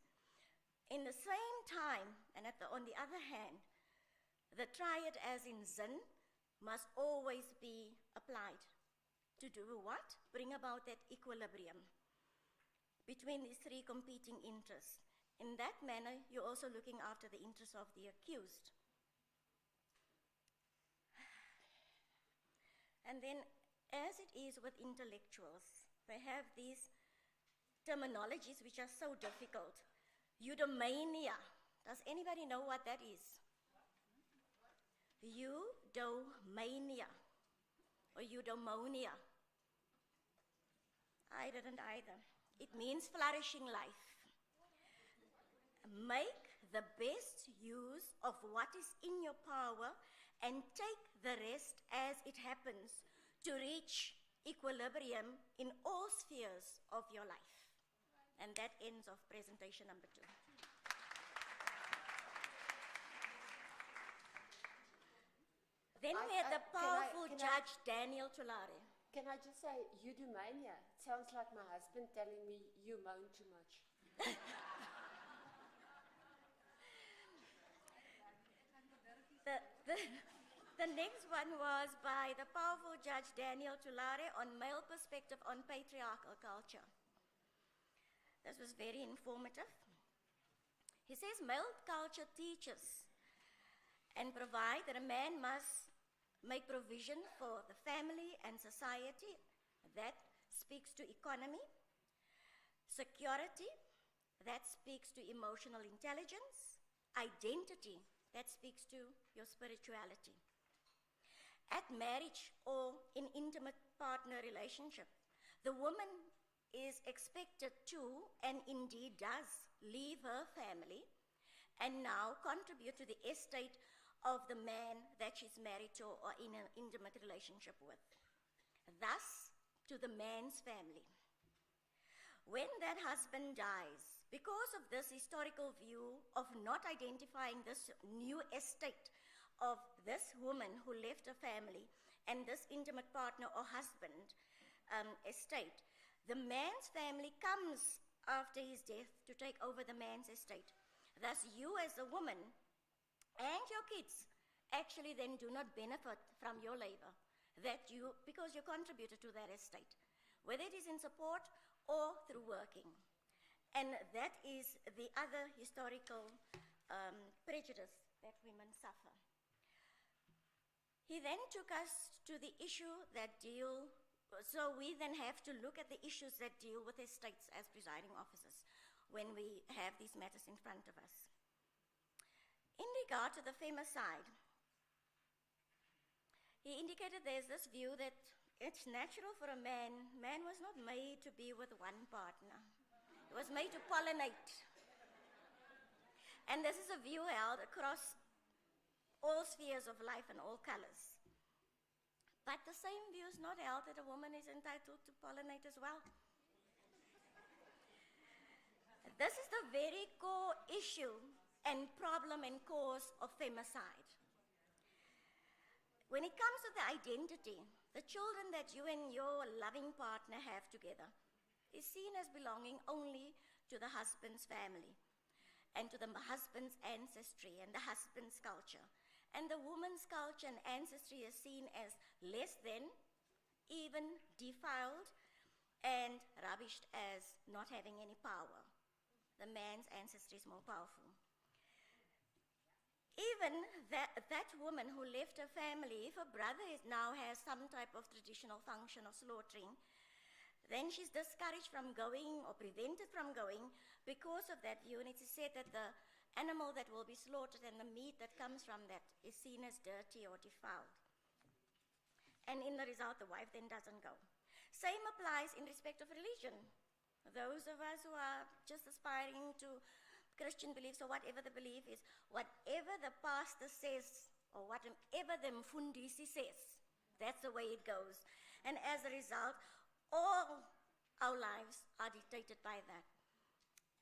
In the same time, and on the other hand, the triad as in zin must always be applied. To do what? Bring about that equilibrium between these three competing interests. In that manner, you're also looking after the interests of the accused. And then, as it is with intellectuals, they have these terminologies which are so difficult. Eudaimonia. Does anybody know what that is? Eudaimonia or eudaimonia. I didn't either. It means flourishing life. Make the best use of what is in your power and take the rest as it happens to reach equilibrium in all spheres of your life. And that ends of presentation number 2. Then we had the powerful Judge Daniel Tulare. Can I just say, eudaimonia? It sounds like my husband telling me you moan too much. The next one was by the powerful Judge Daniel Tulare on male perspective on patriarchal culture. This was very informative. He says male culture teaches and provide that a man must make provision for the family and society. That speaks to economy. Security, that speaks to emotional intelligence. Identity, that speaks to your spirituality. At marriage or in intimate partner relationship, the woman is expected to, and indeed does, leave her family and now contribute to the estate of the man that she's married to or in an intimate relationship with. Thus, to the man's family. When that husband dies, because of this historical view of not identifying this new estate of this woman who left a family and this intimate partner or husband estate, the man's family comes after his death to take over the man's estate. Thus, you as a woman and your kids actually then do not benefit from your labor because you contributed to that estate, whether it is in support or through working. And that is the other historical prejudice that women suffer. He then took us to the issue so we then have to look at the issues that deal with estates as presiding officers when we have these matters in front of us. In regard to the femicide, he indicated there's this view that it's natural for a man was not made to be with one partner. It was made to pollinate. And this is a view held across all spheres of life and all colors. But the same view is not held that a woman is entitled to pollinate as well. This is the very core issue and problem and cause of femicide. When it comes to the identity, the children that you and your loving partner have together is seen as belonging only to the husband's family and to the husband's ancestry and the husband's culture. And the woman's culture and ancestry is seen as less than, even defiled, and rubbished as not having any power. The man's ancestry is more powerful. Even that woman who left her family, if her brother now has some type of traditional function of slaughtering, then she's discouraged from going or prevented from going because of that view. And it is said that the animal that will be slaughtered and the meat that comes from that is seen as dirty or defiled. And in the result, the wife then doesn't go. Same applies in respect of religion. Those of us who are just aspiring to Christian beliefs or whatever the belief is, whatever the pastor says or whatever the mfundisi says, that's the way it goes. And as a result, all our lives are dictated by that.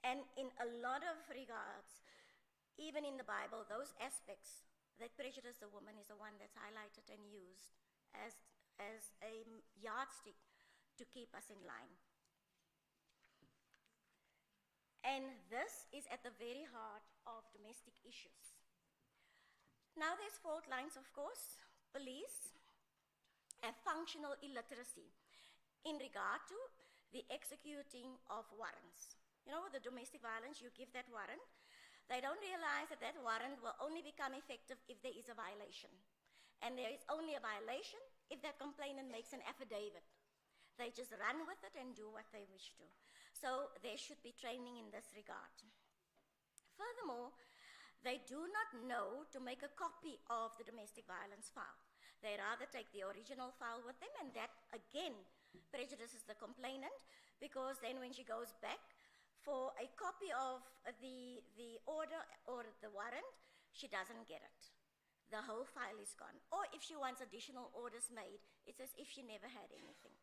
And in a lot of regards, even in the Bible, those aspects that prejudice the woman is the one that's highlighted and used as a yardstick to keep us in line. And this is at the very heart of domestic issues. Now there's fault lines, of course, police, and functional illiteracy in regard to the executing of warrants. You know, with the domestic violence, you give that warrant. They don't realize that that warrant will only become effective if there is a violation. And there is only a violation if that complainant makes an affidavit. They just run with it and do what they wish to. So there should be training in this regard. Furthermore, they do not know to make a copy of the domestic violence file. They rather take the original file with them, and that again prejudices the complainant, because then when she goes back for a copy of the order or the warrant, she doesn't get it. The whole file is gone. Or if she wants additional orders made, it's as if she never had anything.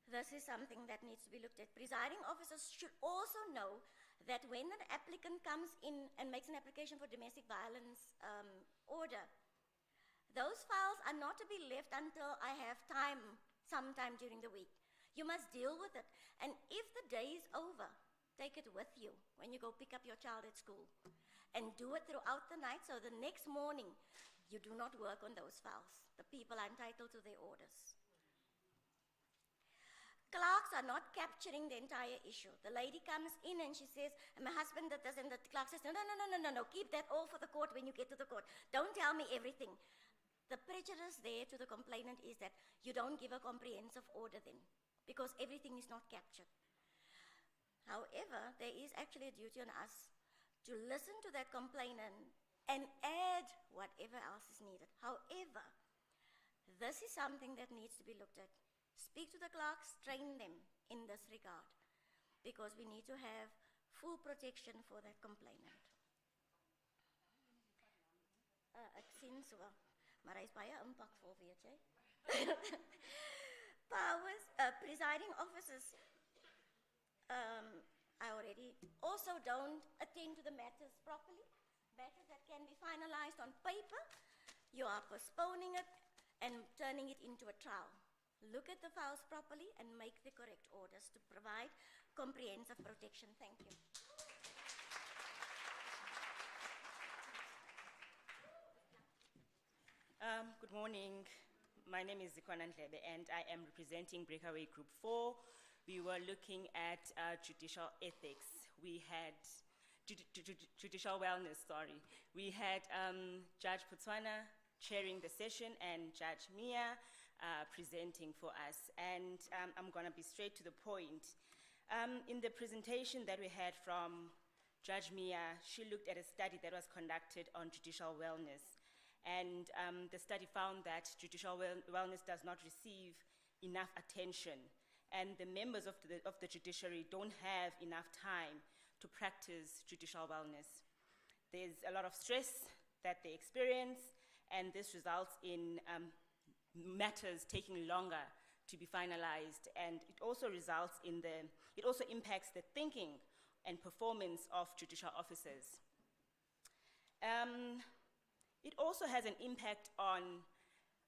This is something that needs to be looked at. Presiding officers should also know that when an applicant comes in and makes an application for domestic violence order, those files are not to be left until I have time sometime during the week. You must deal with it. And if the day is over, take it with you when you go pick up your child at school. And do it throughout the night, so the next morning you do not work on those files. The people are entitled to their orders. Clerks are not capturing the entire issue. The lady comes in and she says, my husband did this, and the clerk says, no, keep that all for the court when you get to the court. Don't tell me everything. The prejudice there to the complainant is that you don't give a comprehensive order then, because everything is not captured. However, there is actually a duty on us to listen to that complainant and add whatever else is needed. However, this is something that needs to be looked at. Speak to the clerks, train them in this regard, because we need to have full protection for that complainant. Ek sien so, maar hy is baie impactvol, weet jy. Powers, presiding officers I already also don't attend to the matters properly. Matters that can be finalized on paper, you are postponing it and turning it into a trial. Look at the files properly and make the correct orders to provide comprehensive protection. Thank you. Good morning. My name is Zikwana Ndlebe and I am representing Breakaway Group 4. We were looking at judicial ethics. We had judicial wellness, sorry. We had Judge Putswana chairing the session and Judge Mia presenting for us. And I'm gonna be straight to the point. In the presentation that we had from Judge Mia, she looked at a study that was conducted on judicial wellness. And the study found that judicial wellness does not receive enough attention. And the members of the judiciary don't have enough time to practice judicial wellness. There's a lot of stress that they experience, and this results in matters taking longer to be finalized, and it also results in it also impacts the thinking and performance of judicial officers. It also has an impact on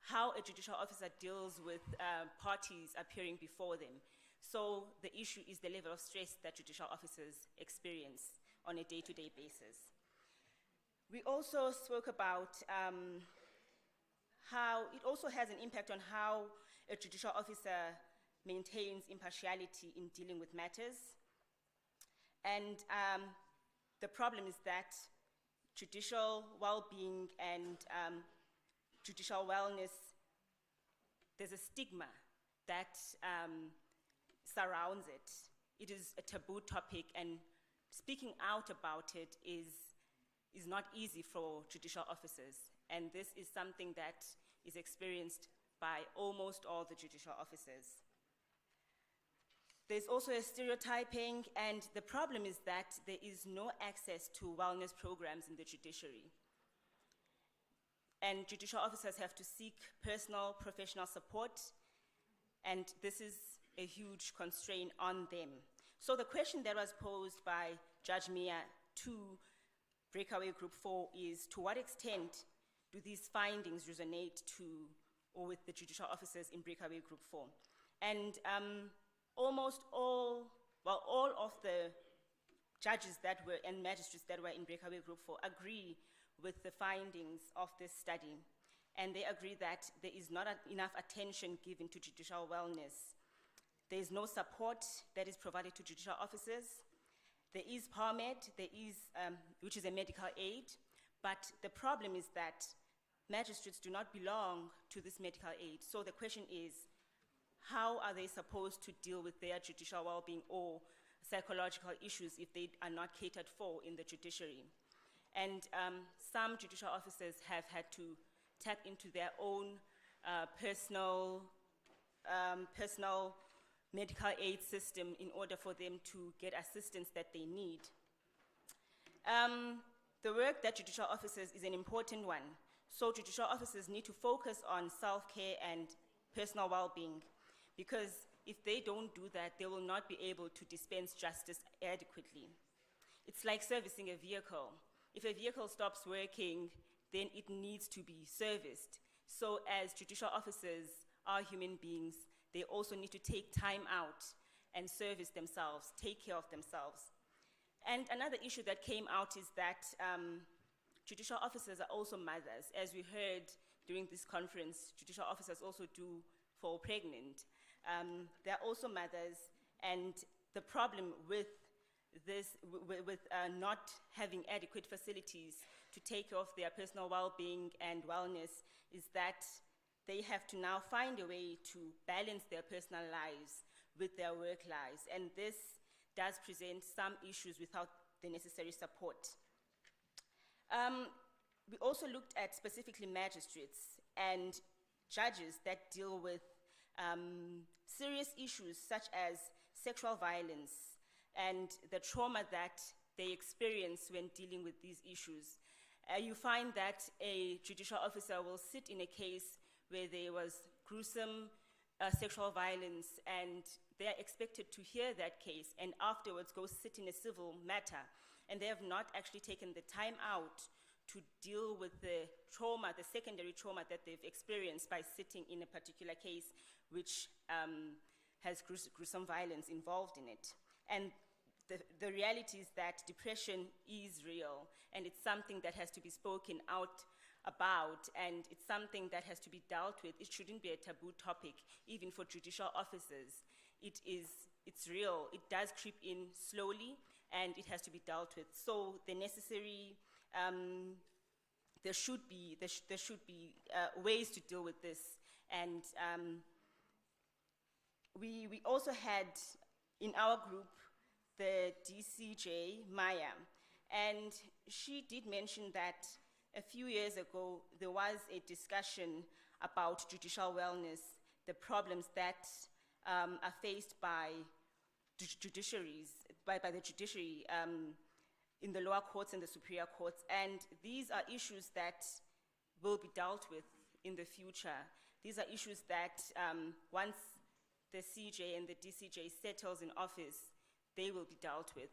how a judicial officer deals with parties appearing before them. So the issue is the level of stress that judicial officers experience on a day-to-day basis. We also spoke about how it also has an impact on how a judicial officer maintains impartiality in dealing with matters. And the problem is that judicial well-being and judicial wellness, there's a stigma that surrounds it. It is a taboo topic, and speaking out about it is not easy for judicial officers. And this is something that is experienced by almost all the judicial officers. There's also a stereotyping, and the problem is that there is no access to wellness programs in the judiciary. And judicial officers have to seek personal, professional support, and this is a huge constraint on them. So the question that was posed by Judge Mia to Breakaway Group 4 is, to what extent do these findings resonate or with the judicial officers in Breakaway Group 4? And almost all of the judges and magistrates that were in Breakaway Group 4 agree with the findings of this study. And they agree that there is not enough attention given to judicial wellness. There is no support that is provided to judicial officers. There is PARMED, which is a medical aid, but the problem is that magistrates do not belong to this medical aid. So the question is, how are they supposed to deal with their judicial well-being or psychological issues if they are not catered for in the judiciary? And some judicial officers have had to tap into their own personal medical aid system in order for them to get assistance that they need. The work that judicial officers is an important one. So judicial officers need to focus on self-care and personal well-being, because if they don't do that, they will not be able to dispense justice adequately. It's like servicing a vehicle. If a vehicle stops working, then it needs to be serviced. So as judicial officers are human beings, they also need to take time out and service themselves, take care of themselves. And another issue that came out is that judicial officers are also mothers. As we heard during this conference, judicial officers also do fall pregnant. They're also mothers, and the problem with not having adequate facilities to take care of their personal well-being and wellness is that they have to now find a way to balance their personal lives with their work lives, and this does present some issues without the necessary support. We also looked at specifically magistrates and judges that deal with serious issues such as sexual violence and the trauma that they experience when dealing with these issues. You find that a judicial officer will sit in a case where there was gruesome sexual violence, and they are expected to hear that case and afterwards go sit in a civil matter, and they have not actually taken the time out to deal with the trauma, the secondary trauma that they've experienced by sitting in a particular case which has gruesome violence involved in it. And the reality is that depression is real, and it's something that has to be spoken out about, and it's something that has to be dealt with. It shouldn't be a taboo topic, even for judicial officers. It's real. It does creep in slowly, and it has to be dealt with. So the necessary, there should be ways to deal with this. And we also had in our group the DCJ, Maya, and she did mention that a few years ago there was a discussion about judicial wellness, the problems that are faced by the judiciary in the lower courts and the superior courts, and these are issues that will be dealt with in the future. These are issues that once the CJ and the DCJ settles in office, they will be dealt with.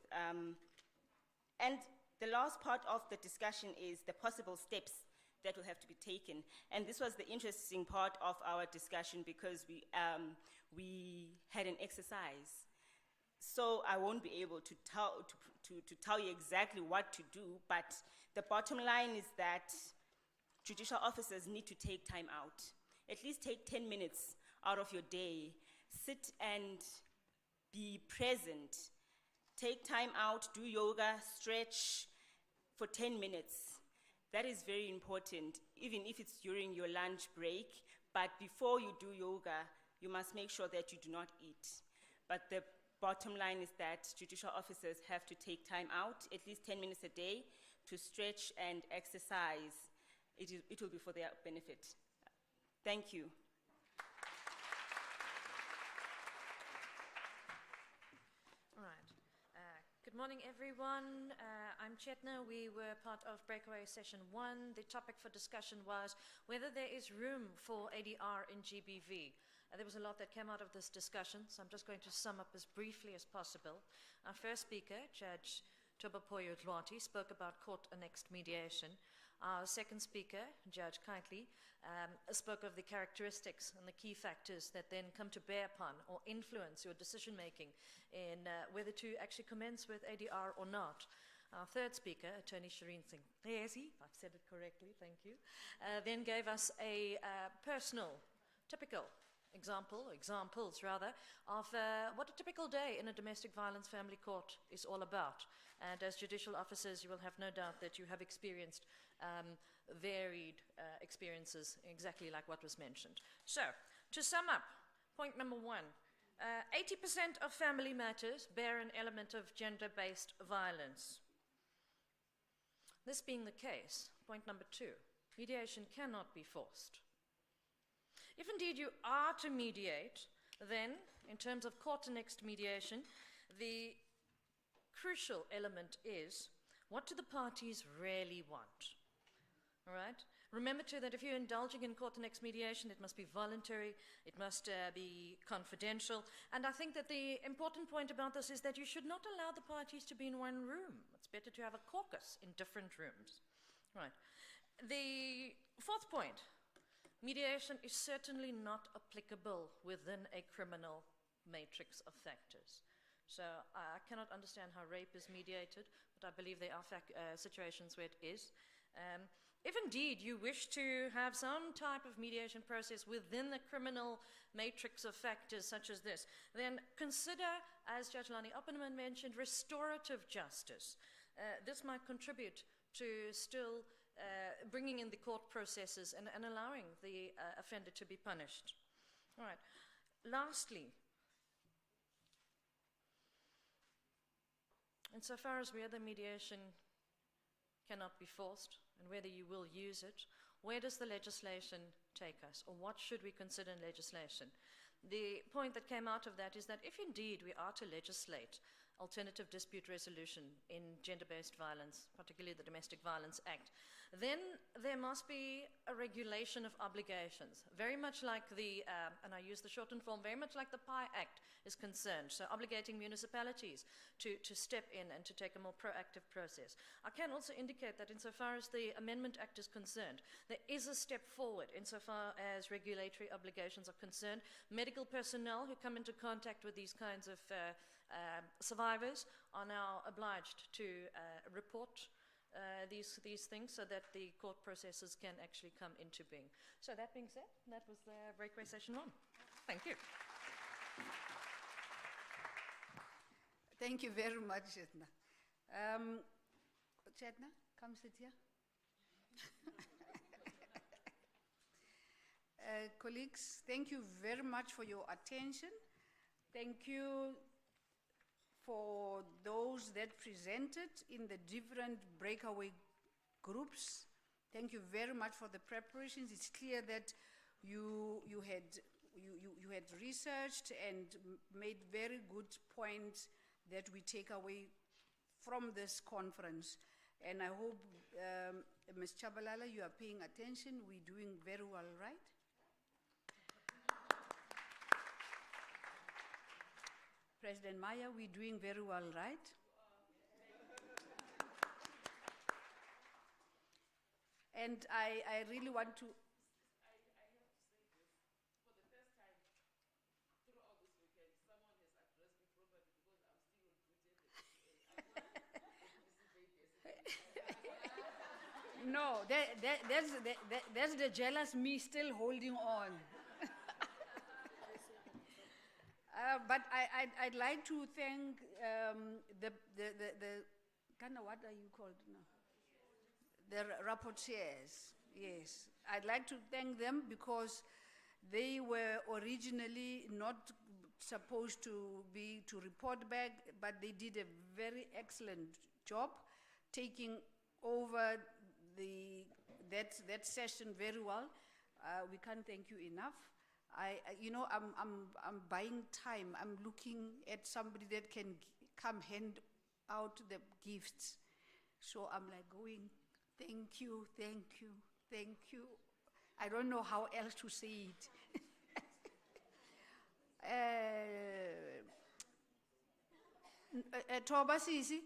And the last part of the discussion is the possible steps that will have to be taken. And this was the interesting part of our discussion, because we had an exercise. So I won't be able to tell you exactly what to do, but the bottom line is that judicial officers need to take time out. At least take 10 minutes out of your day. Sit and be present. Take time out, do yoga, stretch for 10 minutes. That is very important, even if it's during your lunch break. But before you do yoga, you must make sure that you do not eat. But the bottom line is that judicial officers have to take time out, at least 10 minutes a day, to stretch and exercise. It will be for their benefit. Thank you. All right. Good morning, everyone. I'm Chetna. We were part of Breakaway Session 1. The topic for discussion was whether there is room for ADR in GBV. There was a lot that came out of this discussion, so I'm just going to sum up as briefly as possible. Our first speaker, Judge Tobapoyo Dlwati, spoke about court-annexed mediation. Our second speaker, Judge Kitely, spoke of the characteristics and the key factors that then come to bear upon or influence your decision-making in whether to actually commence with ADR or not. Our third speaker, Attorney Shireen Singh Plesi, if I've said it correctly, thank you, then gave us a personal, typical examples rather, of what a typical day in a domestic violence family court is all about. And as judicial officers, you will have no doubt that you have experienced varied experiences, exactly like what was mentioned. So, to sum up, point number 1, 80% of family matters bear an element of gender-based violence. This being the case, point number 2, mediation cannot be forced. If indeed you are to mediate, then, in terms of court-annexed mediation, the crucial element is, what do the parties really want? All right? Remember too that if you're indulging in court-annexed mediation, it must be voluntary, it must be confidential, and I think that the important point about this is that you should not allow the parties to be in one room. It's better to have a caucus in different rooms. Right. The fourth point, mediation is certainly not applicable within a criminal matrix of factors. So I cannot understand how rape is mediated, but I believe there are situations where it is. If indeed you wish to have some type of mediation process within the criminal matrix of factors such as this, then consider, as Judge Lani Opperman mentioned, restorative justice. This might contribute to still bringing in the court processes and allowing the offender to be punished. All right. Lastly, insofar as whether mediation cannot be forced and whether you will use it, where does the legislation take us, or what should we consider in legislation? The point that came out of that is that if indeed we are to legislate alternative dispute resolution in gender-based violence, particularly the Domestic Violence Act, Then there must be a regulation of obligations, very much like the, and I use the shortened form, very much like the PI Act is concerned, so obligating municipalities to step in and to take a more proactive process. I can also indicate that insofar as the Amendment Act is concerned, there is a step forward insofar as regulatory obligations are concerned. Medical personnel who come into contact with these kinds of survivors are now obliged to report these things so that the court processes can actually come into being. So that being said, that was the breakaway session 1. Thank you. Thank you very much, Chetna. Chetna, come sit here. Colleagues, thank you very much for your attention. Thank you for those that presented in the different breakaway groups. Thank you very much for the preparations. It's clear that you had researched and made very good points that we take away from this conference. And I hope, Ms. Chabalala, you are paying attention. We're doing very well, right? President Maya, we're doing very well, right? And I really want to... No, that's the jealous me still holding on. But I'd like to thank the kind of, what are you called now? The rapporteurs, yes. I'd like to thank them because they were originally not supposed to report back, but they did a very excellent job taking over that session very well. We can't thank you enough. I'm buying time. I'm looking at somebody that can come hand out the gifts. So I'm like going, thank you, thank you, thank you. I don't know how else to say it. Toba Sisi,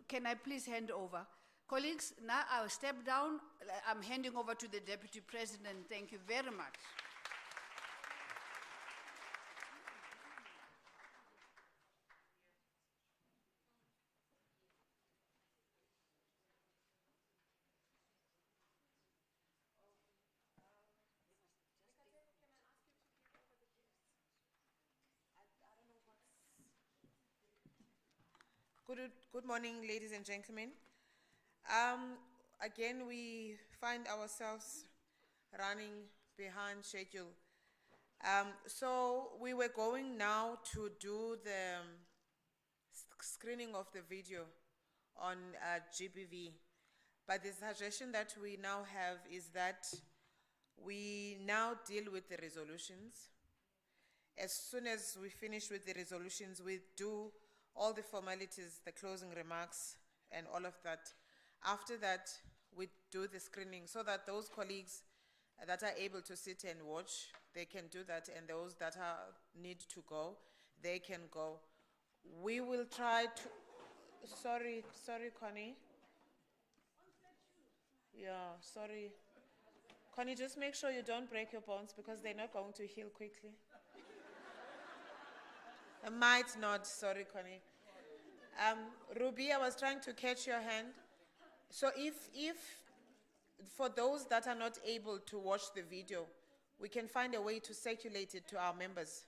can I please hand over? Colleagues, now I'll step down. I'm handing over to the Deputy President. Thank you very much. Good morning, ladies and gentlemen. Again, we find ourselves running behind schedule. So we were going now to do the screening of the video on GBV. But the suggestion that we now have is that we now deal with the resolutions. As soon as we finish with the resolutions, we do all the formalities, the closing remarks, and all of that. After that, we do the screening so that those colleagues that are able to sit and watch, they can do that, and those that need to go, they can go. We will try to... Sorry, Connie. Yeah, sorry. Connie, just make sure you don't break your bones because they're not going to heal quickly. I might not, sorry, Connie. Ruby, I was trying to catch your hand. So if for those that are not able to watch the video, we can find a way to circulate it to our members.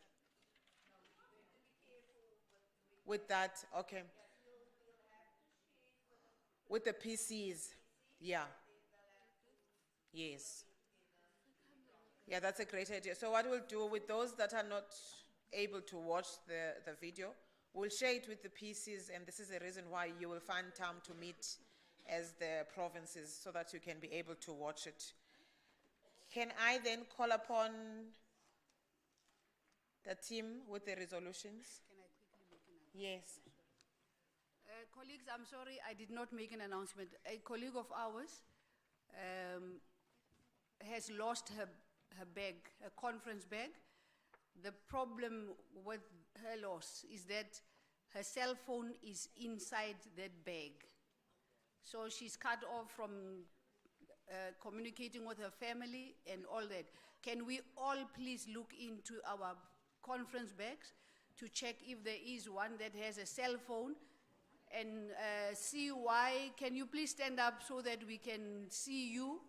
With that, okay. With the PCs, yeah. Yes. Yeah, that's a great idea. So what we'll do with those that are not able to watch the video, we'll share it with the PCs, and this is the reason why you will find time to meet as the provinces so that you can be able to watch it. Can I then call upon the team with the resolutions? Can I quickly make an announcement? Yes. Colleagues, I'm sorry I did not make an announcement. A colleague of ours has lost her bag, a conference bag. The problem with her loss is that her cell phone is inside that bag. So she's cut off from communicating with her family and all that. Can we all please look into our conference bags to check if there is one that has a cell phone and see why? Can you please stand up so that we can see you?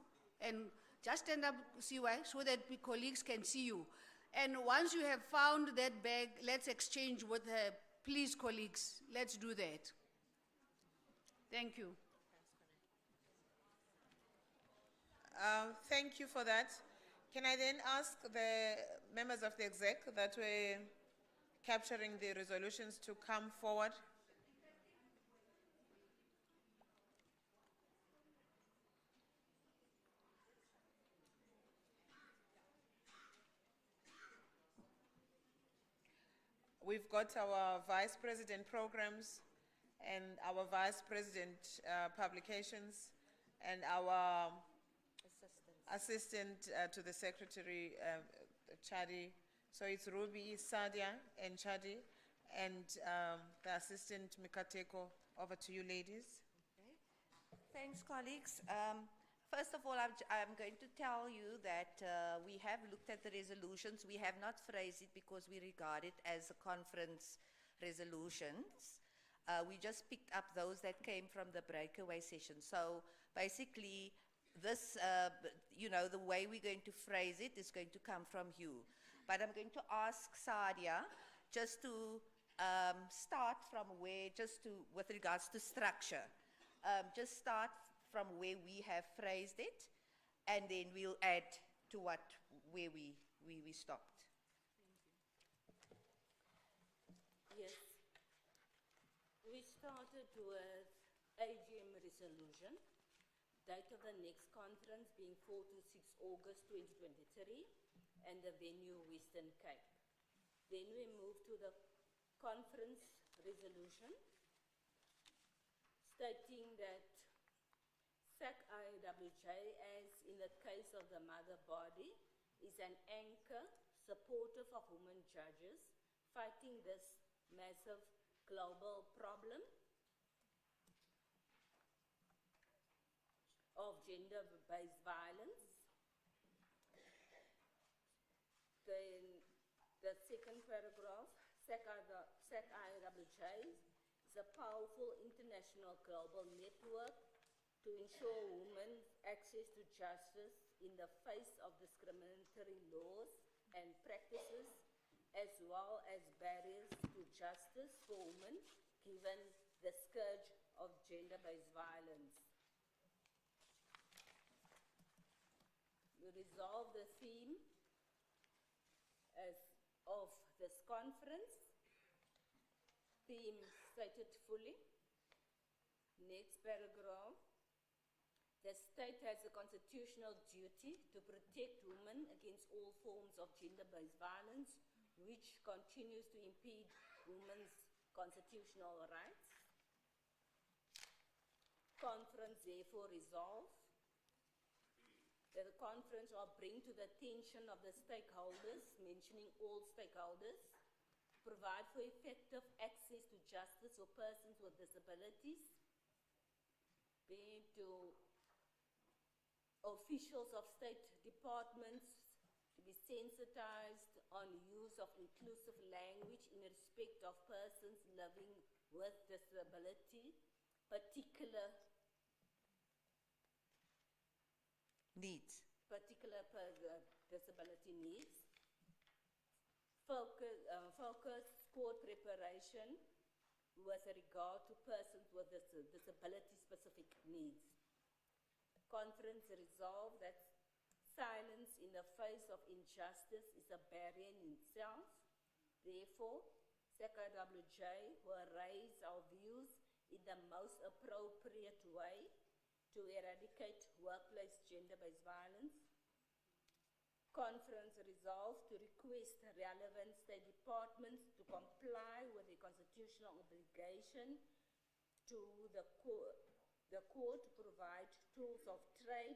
And just stand up, see why, so that the colleagues can see you. And once you have found that bag, let's exchange with her. Please, colleagues, let's do that. Thank you. Thank you for that. Can I then ask the members of the exec that were capturing the resolutions to come forward? We've got our Vice President Programs and our Vice President Publications and our Assistant to the Secretary, Chadi. So it's Ruby, Sadia, and Chadi, and the Assistant Mikateko. Over to you, ladies. Thanks, colleagues. First of all, I'm going to tell you that we have looked at the resolutions. We have not phrased it because we regard it as a conference resolutions. We just picked up those that came from the breakaway session. So basically, this, the way we're going to phrase it is going to come from you. But I'm going to ask Sadia just to start from where, with regards to structure, just start from where we have phrased it, and then we'll add to where we stopped. Yes. We started with Agm Resolution, date of the next conference being 4 to 6 August 2023, and the venue Western Cape. Then we moved to the conference resolution, stating that SAC-IWJ, as in the case of the mother body, is an anchor supportive of women judges fighting this massive global problem of gender-based violence. Then the second paragraph, SAC-IWJ is a powerful international global network to ensure women's access to justice in the face of discriminatory laws and practices, as well as barriers to justice for women, given the scourge of gender-based violence. We resolve the theme of this conference. Theme stated fully. Next paragraph. The state has a constitutional duty to protect women against all forms of gender-based violence, which continues to impede women's constitutional rights. Conference therefore resolves that the conference will bring to the attention of the stakeholders, mentioning all stakeholders, provide for effective access to justice for persons with disabilities, be to officials of state departments to be sensitized on use of inclusive language in respect of persons living with disability, particular needs. Disability needs. Focus court preparation with regard to persons with disability-specific needs. Conference resolved that silence in the face of injustice is a barrier in itself. Therefore, SAC-IWJ will raise our views in the most appropriate way to eradicate workplace gender-based violence. Conference resolved to request relevant state departments to comply with the constitutional obligation to the court to provide tools of trade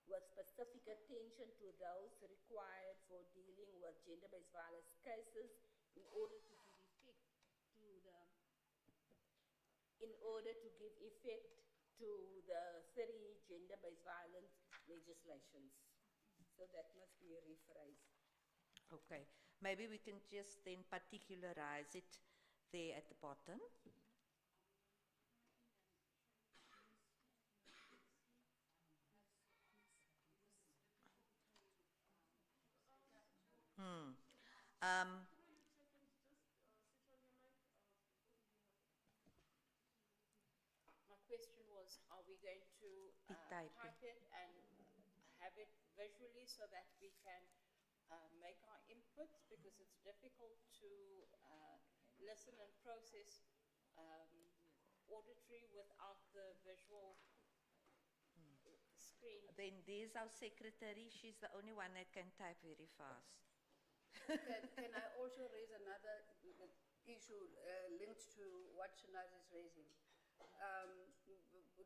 with specific attention to those required for dealing with gender-based violence cases in order to give effect to the three gender-based violence legislations. So that must be rephrased. Okay, maybe we can just then particularize it there at the bottom. My question was, are we going to Type type it and have it visually so that we can make our inputs? Because it's difficult to listen and process auditory without the visual screen. Then there's our secretary. She's the only one that can type very fast. Can I also raise another issue linked to what Shanaz is raising?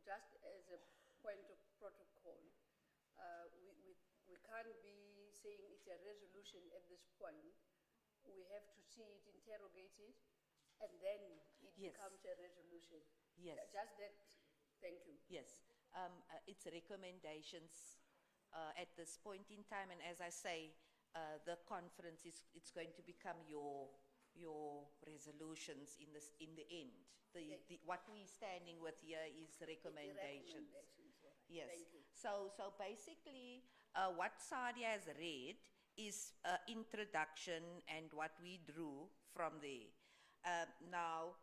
Just as a point of protocol, we can't be saying it's a resolution at this point. We have to see it interrogated, and then it Yes. becomes a resolution. Yes. Just that, thank you. Yes, it's recommendations at this point in time, and as I say, the conference it's going to become your resolutions in the end. What we're standing with here is recommendations. Yes. Thank you. So basically, what Sadia has read is introduction and what we drew from there. Now,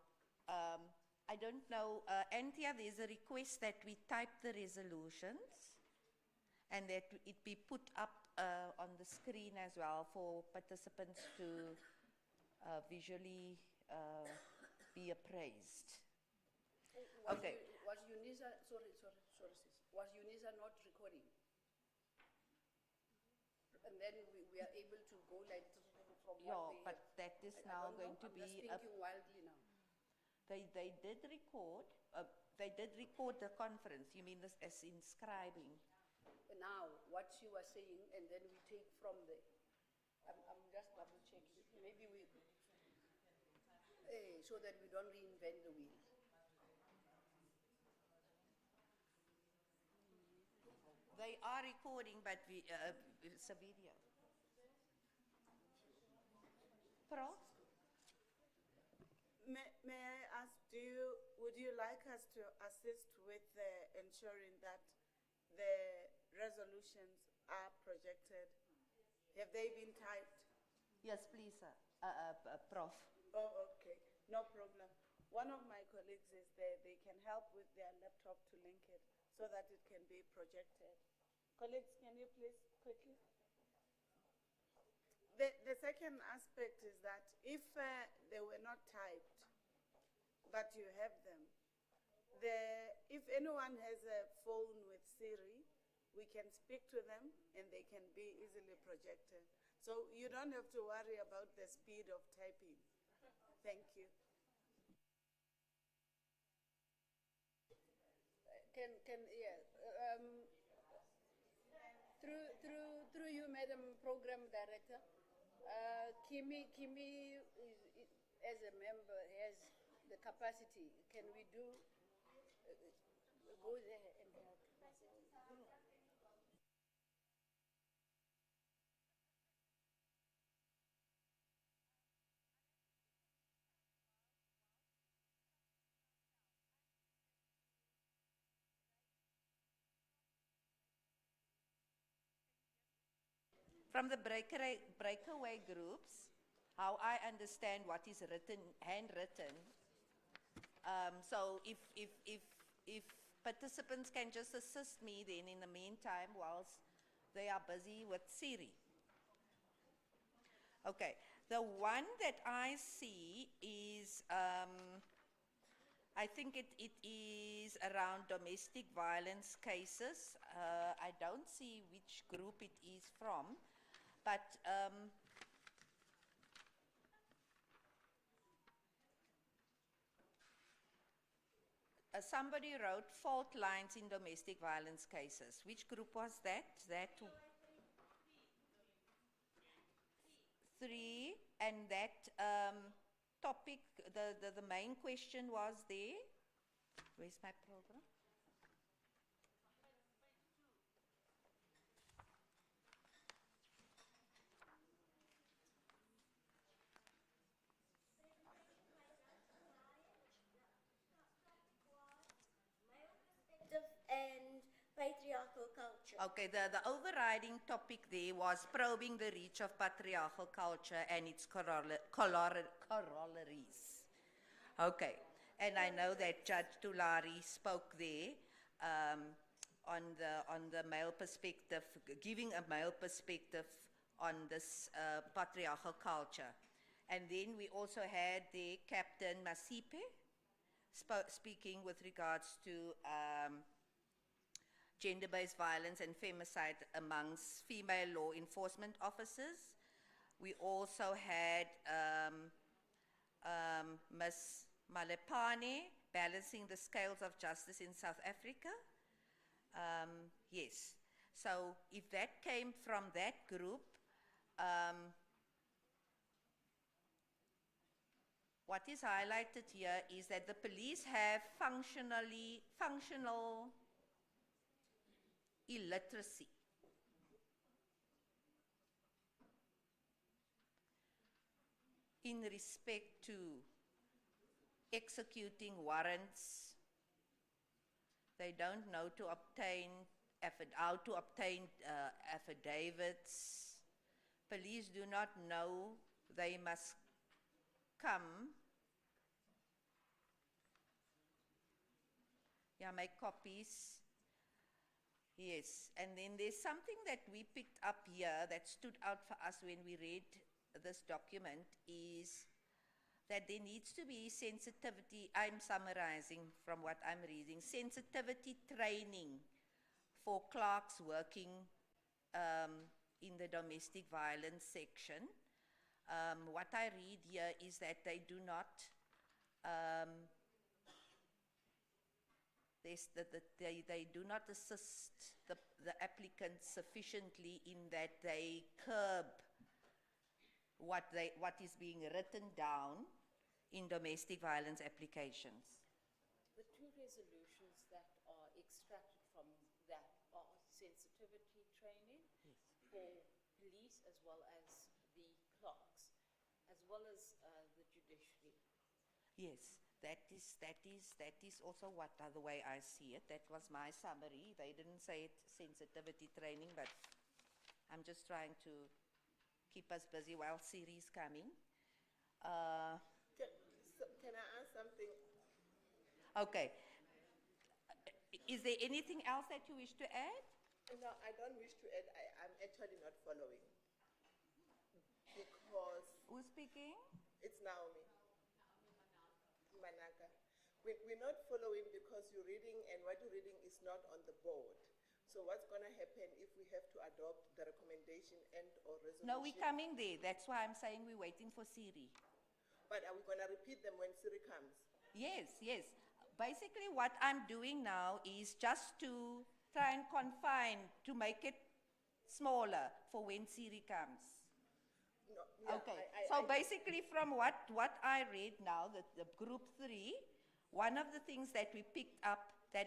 I don't know, Anthea, there's a request that we type the resolutions and that it be put up on the screen as well for participants to visually be appraised. Okay. Was UNISA, sorry, sis. Was UNISA not recording? And then we are able to go like from Yeah, what but that is now going to I'm just be thinking wildly now. They did record. They did record the conference. You mean this as inscribing? Now, what she was saying, and then we take from there. I'm just double checking. Maybe we, so that we don't reinvent the wheel. They are recording, but it's a video. Prof? May I ask, would you like us to assist with ensuring that the resolutions are projected? Have they been typed? Yes, please, Prof. Oh, okay, no problem. One of my colleagues is there. They can help with their laptop to link it so that it can be projected. Colleagues, can you please quickly? The second aspect is that if they were not typed, but you have them, if anyone has a phone with Siri, we can speak to them and they can be easily projected. So you don't have to worry about the speed of typing. Thank you. Through you, Madam Program Director, Kimi as a member has the capacity. Can we do go there and help? From the breakaway groups, how I understand what is written, handwritten. So if participants can just assist me then in the meantime whilst they are busy with Siri. Okay, the one that I see is, I think it is around domestic violence cases. I don't see which group it is from, but somebody wrote fault lines in domestic violence cases. Which group was that? Three, and that topic, the main question was there. Where's my program? And patriarchal culture. Okay, the overriding topic there was probing the reach of patriarchal culture and its corollaries. Okay, and I know that Judge Tulari spoke there on the male perspective, giving a male perspective on this patriarchal culture. And then we also had the Captain Masipe speaking with regards to gender-based violence and femicide amongst female law enforcement officers. We also had Ms. Malepane balancing the scales of justice in South Africa. Yes, so if that came from that group, what is highlighted here is that the police have functional illiteracy. In respect to executing warrants, they don't know how to obtain affidavits. Police do not know they must come. Yeah, make copies. Yes, and then there's something that we picked up here that stood out for us when we read this document is that there needs to be sensitivity. I'm summarizing from what I'm reading. Sensitivity training for clerks working in the domestic violence section. What I read here is that they do not they do not assist the applicants sufficiently in that they curb what is being written down in domestic violence applications. The two resolutions that are extracted from that are sensitivity training for police as well as the clerks, as well as the judiciary. Yes, that is also what the way I see it. That was my summary. They didn't say it sensitivity training, but I'm just trying to keep us busy while Siri's coming. Can I ask something? Okay. Is there anything else that you wish to add? No, I don't wish to add. I'm actually not following. Because... Who's speaking? It's Naomi. Manaka. We're not following because you're reading and what you're reading is not on the board. So what's going to happen if we have to adopt the recommendation and or resolution? No, we're coming there. That's why I'm saying we're waiting for Siri. But are we going to repeat them when Siri comes? Yes, yes. Basically what I'm doing now is just to try and confine, to make it smaller for when Siri comes. No, yeah, okay, basically from what I read now, the group 3, one of the things that we picked up, that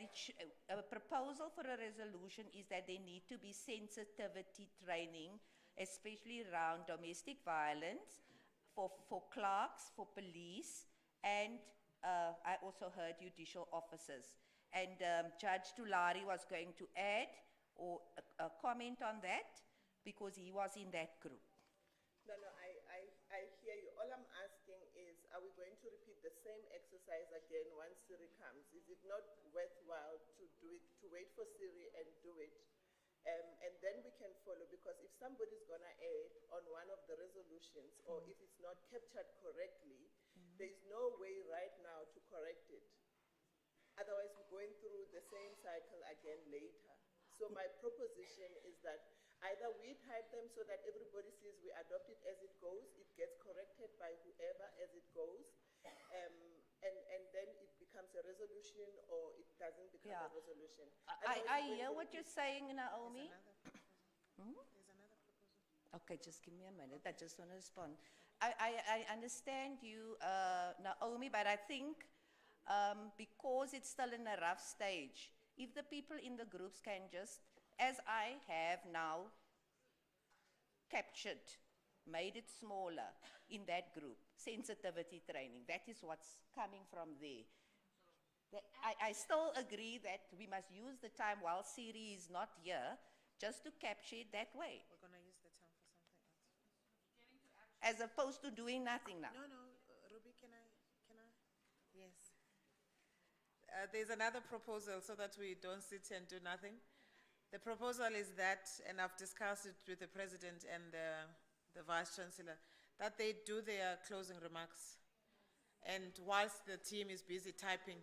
a proposal for a resolution is that there need to be sensitivity training, especially around domestic violence, for clerks, for police, and I also heard judicial officers. And Judge Tulari was going to add or a comment on that because he was in that group. No, I hear you. All I'm asking is, are we going to repeat the same exercise again once Siri comes? Is it not worthwhile to do it, to wait for Siri and do it? And then we can follow, because if somebody's going to add on one of the resolutions, or if it's not captured correctly, there's no way right now to correct it. Otherwise, we're going through the same cycle again later. So my proposition is that either we type them so that everybody sees we adopt it as it goes, it gets corrected by whoever as it goes, and then it becomes a resolution resolution or it doesn't become Yeah. a resolution. I hear what you're saying, Naomi. Hmm? There's another proposal. Okay, just give me a minute. I just want to respond. I understand you, Naomi, but I think because it's still in a rough stage, if the people in the groups can just, as I have now captured, made it smaller in that group, sensitivity training, that is what's coming from there. I still agree that we must use the time while Siri is not here, just to capture it that way, We're going to use the time for something else. as opposed to doing nothing now. No, Ruby, can I? Yes. There's another proposal so that we don't sit and do nothing. The proposal is that, and I've discussed it with the President and the Vice Chancellor, that they do their closing remarks. And whilst the team is busy typing,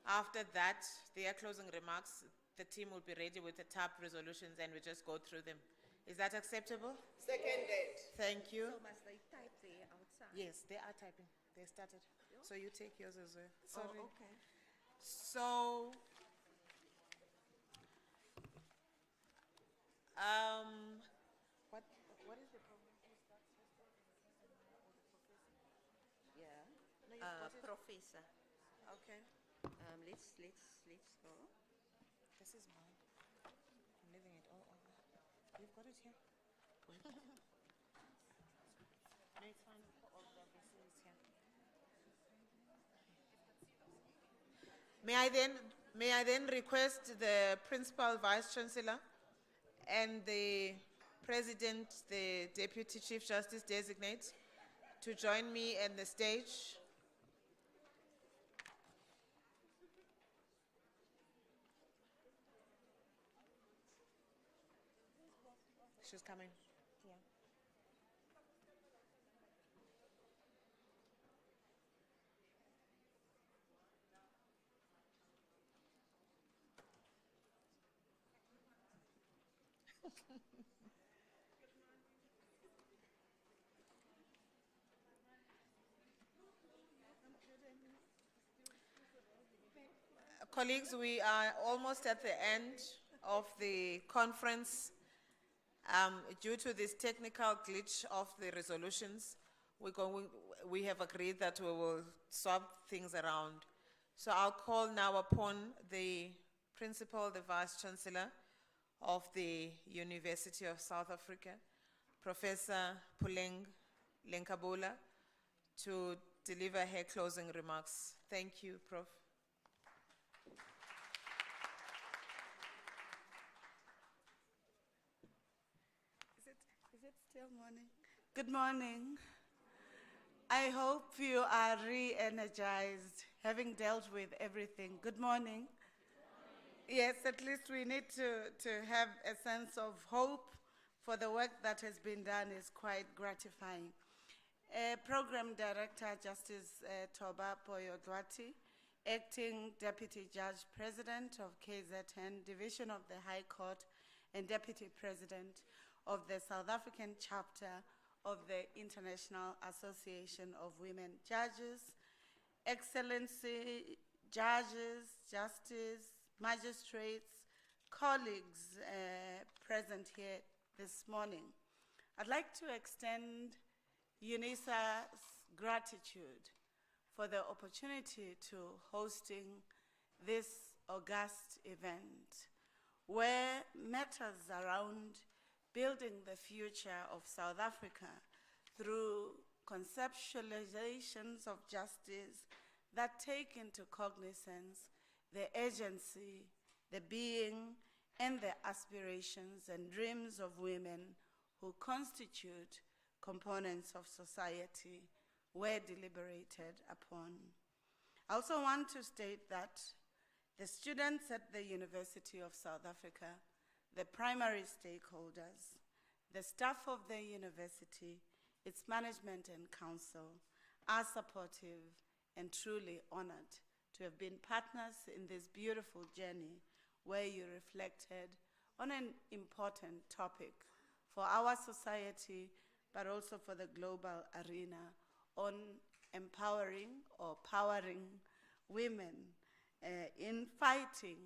after that, their closing remarks, the team will be ready with the TAP resolutions and we just go through them. Is that acceptable? Seconded. Thank you. So must they type there outside? Yes, they are typing. They started. So you take yours as well. Sorry. Oh, okay. So, what is the problem? Yeah. No, you've got it. Professor. Okay. Let's go. This is mine. I'm leaving it all over. You've got it here. No, it's fine. Put all the VCs here. May I then request the Principal Vice Chancellor and the President, the Deputy Chief Justice Designate, to join me on the stage. She's coming. Yeah. Colleagues, we are almost at the end of the conference. Due to this technical glitch of the resolutions, we have agreed that we will swap things around. So I'll call now upon the Principal, the Vice Chancellor of the University of South Africa, Professor Puleng Lenkabula, to deliver her closing remarks. Thank you, Prof. Is it still morning? Good morning. I hope you are re-energized, having dealt with everything. Good morning. Yes, at least we need to have a sense of hope for the work that has been done is quite gratifying. Program Director Justice Toba Poyodwati, Acting Deputy Judge President of KZN Division of the High Court and Deputy President of the South African Chapter of the International Association of Women Judges, Excellency, Judges, Justice, Magistrates, colleagues present here this morning. I'd like to extend UNISA's gratitude for the opportunity to hosting this august event where matters around building the future of South Africa through conceptualizations of justice that take into cognizance the agency, the being, and the aspirations and dreams of women who constitute components of society were deliberated upon. I also want to state that the students at the University of South Africa, the primary stakeholders, the staff of the university, its management and council are supportive and truly honored to have been partners in this beautiful journey where you reflected on an important topic for our society, but also for the global arena on empowering or powering women in fighting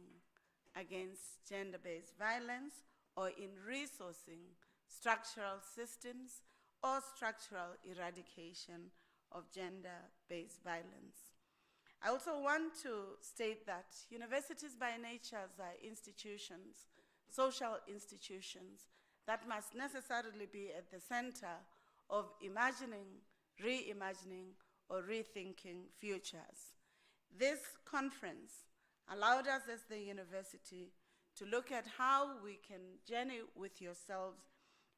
against gender-based violence or in resourcing structural systems or structural eradication of gender-based violence. I also want to state that universities by nature are institutions, social institutions, that must necessarily be at the center of imagining, reimagining, or rethinking futures. This conference allowed us as the university to look at how we can journey with yourselves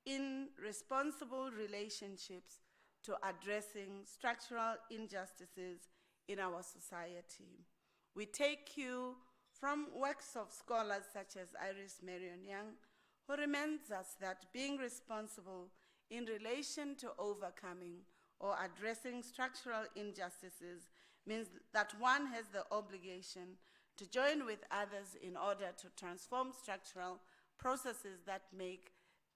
in responsible relationships to addressing structural injustices in our society. We take cue from works of scholars such as Iris Marion Young, who reminds us that being responsible in relation to overcoming or addressing structural injustices means that one has the obligation to join with others in order to transform structural processes that make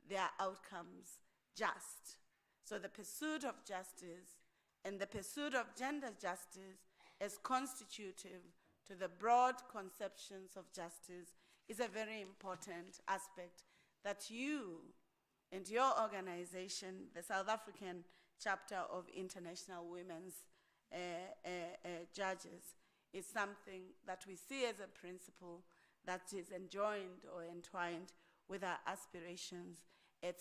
their outcomes just. So the pursuit of justice and the pursuit of gender justice as constitutive to the broad conceptions of justice is a very important aspect that you and your organization, the South African chapter of International Women's Judges, is something that we see as a principle that is enjoined or entwined with our aspirations at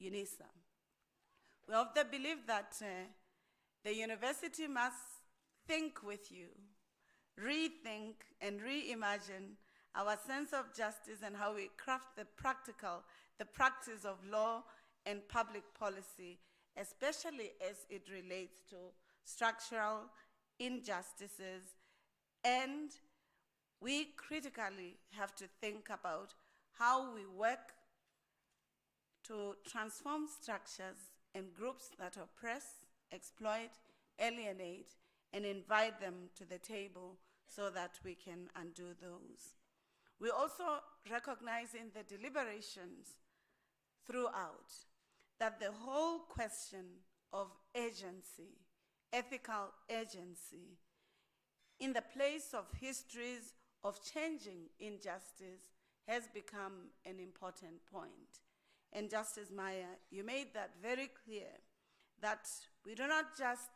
UNISA. We of the belief that the university must think with you, rethink and reimagine our sense of justice and how we craft the practice of law and public policy, especially as it relates to structural injustices. And we critically have to think about how we work to transform structures and groups that oppress, exploit, alienate, and invite them to the table so that we can undo those. We also recognize in the deliberations throughout that the whole question of agency, ethical agency, in the place of histories of changing injustice has become an important point. And Justice Maya, you made that very clear, that we do not just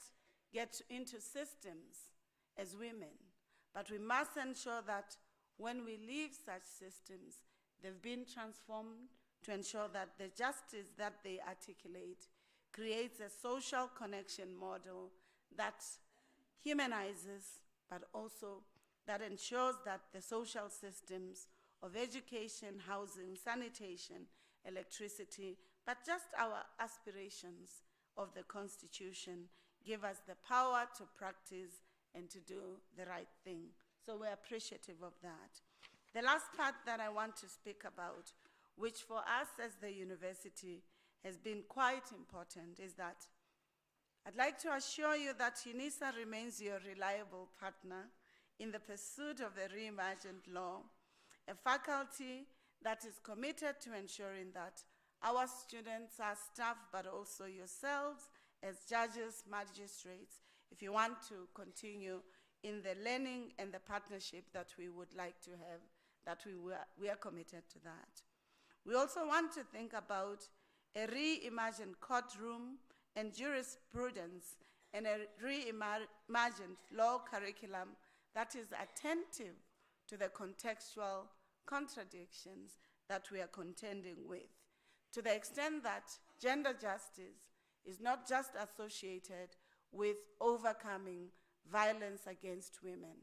get into systems as women, but we must ensure that when we leave such systems, they've been transformed to ensure that the justice that they articulate creates a social connection model that humanizes, but also that ensures that the social systems of education, housing, sanitation, electricity, but just our aspirations of the Constitution give us the power to practice and to do the right thing. So we're appreciative of that. The last part that I want to speak about, which for us as the university has been quite important, is that I'd like to assure you that UNISA remains your reliable partner in the pursuit of a reimagined law, a faculty that is committed to ensuring that our students, our staff, but also yourselves as judges, magistrates, if you want to continue in the learning and the partnership that we would like to have, that we are committed to that. We also want to think about a reimagined courtroom and jurisprudence and a reimagined law curriculum that is attentive to the contextual contradictions that we are contending with, to the extent that gender justice is not just associated with overcoming violence against women,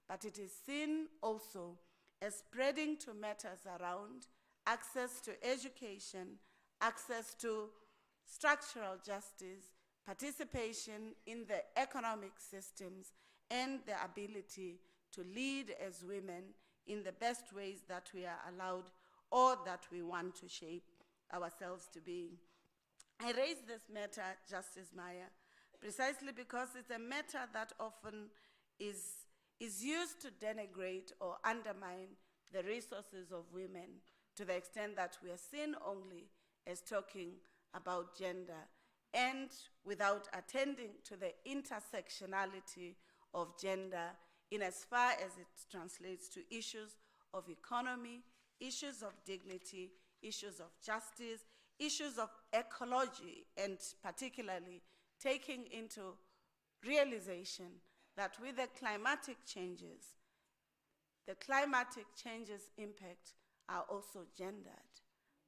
but it is seen also as spreading to matters around access to education, access to structural justice, participation in the economic systems, and the ability to lead as women in the best ways that we are allowed or that we want to shape ourselves to be. I raise this matter, Justice Maya, precisely because it's a matter that often is used to denigrate or undermine the resources of women to the extent that we are seen only as talking about gender and without attending to the intersectionality of gender in as far as it translates to issues of economy, issues of dignity, issues of justice, issues of ecology, and particularly taking into realization that with the climatic changes impact are also gendered.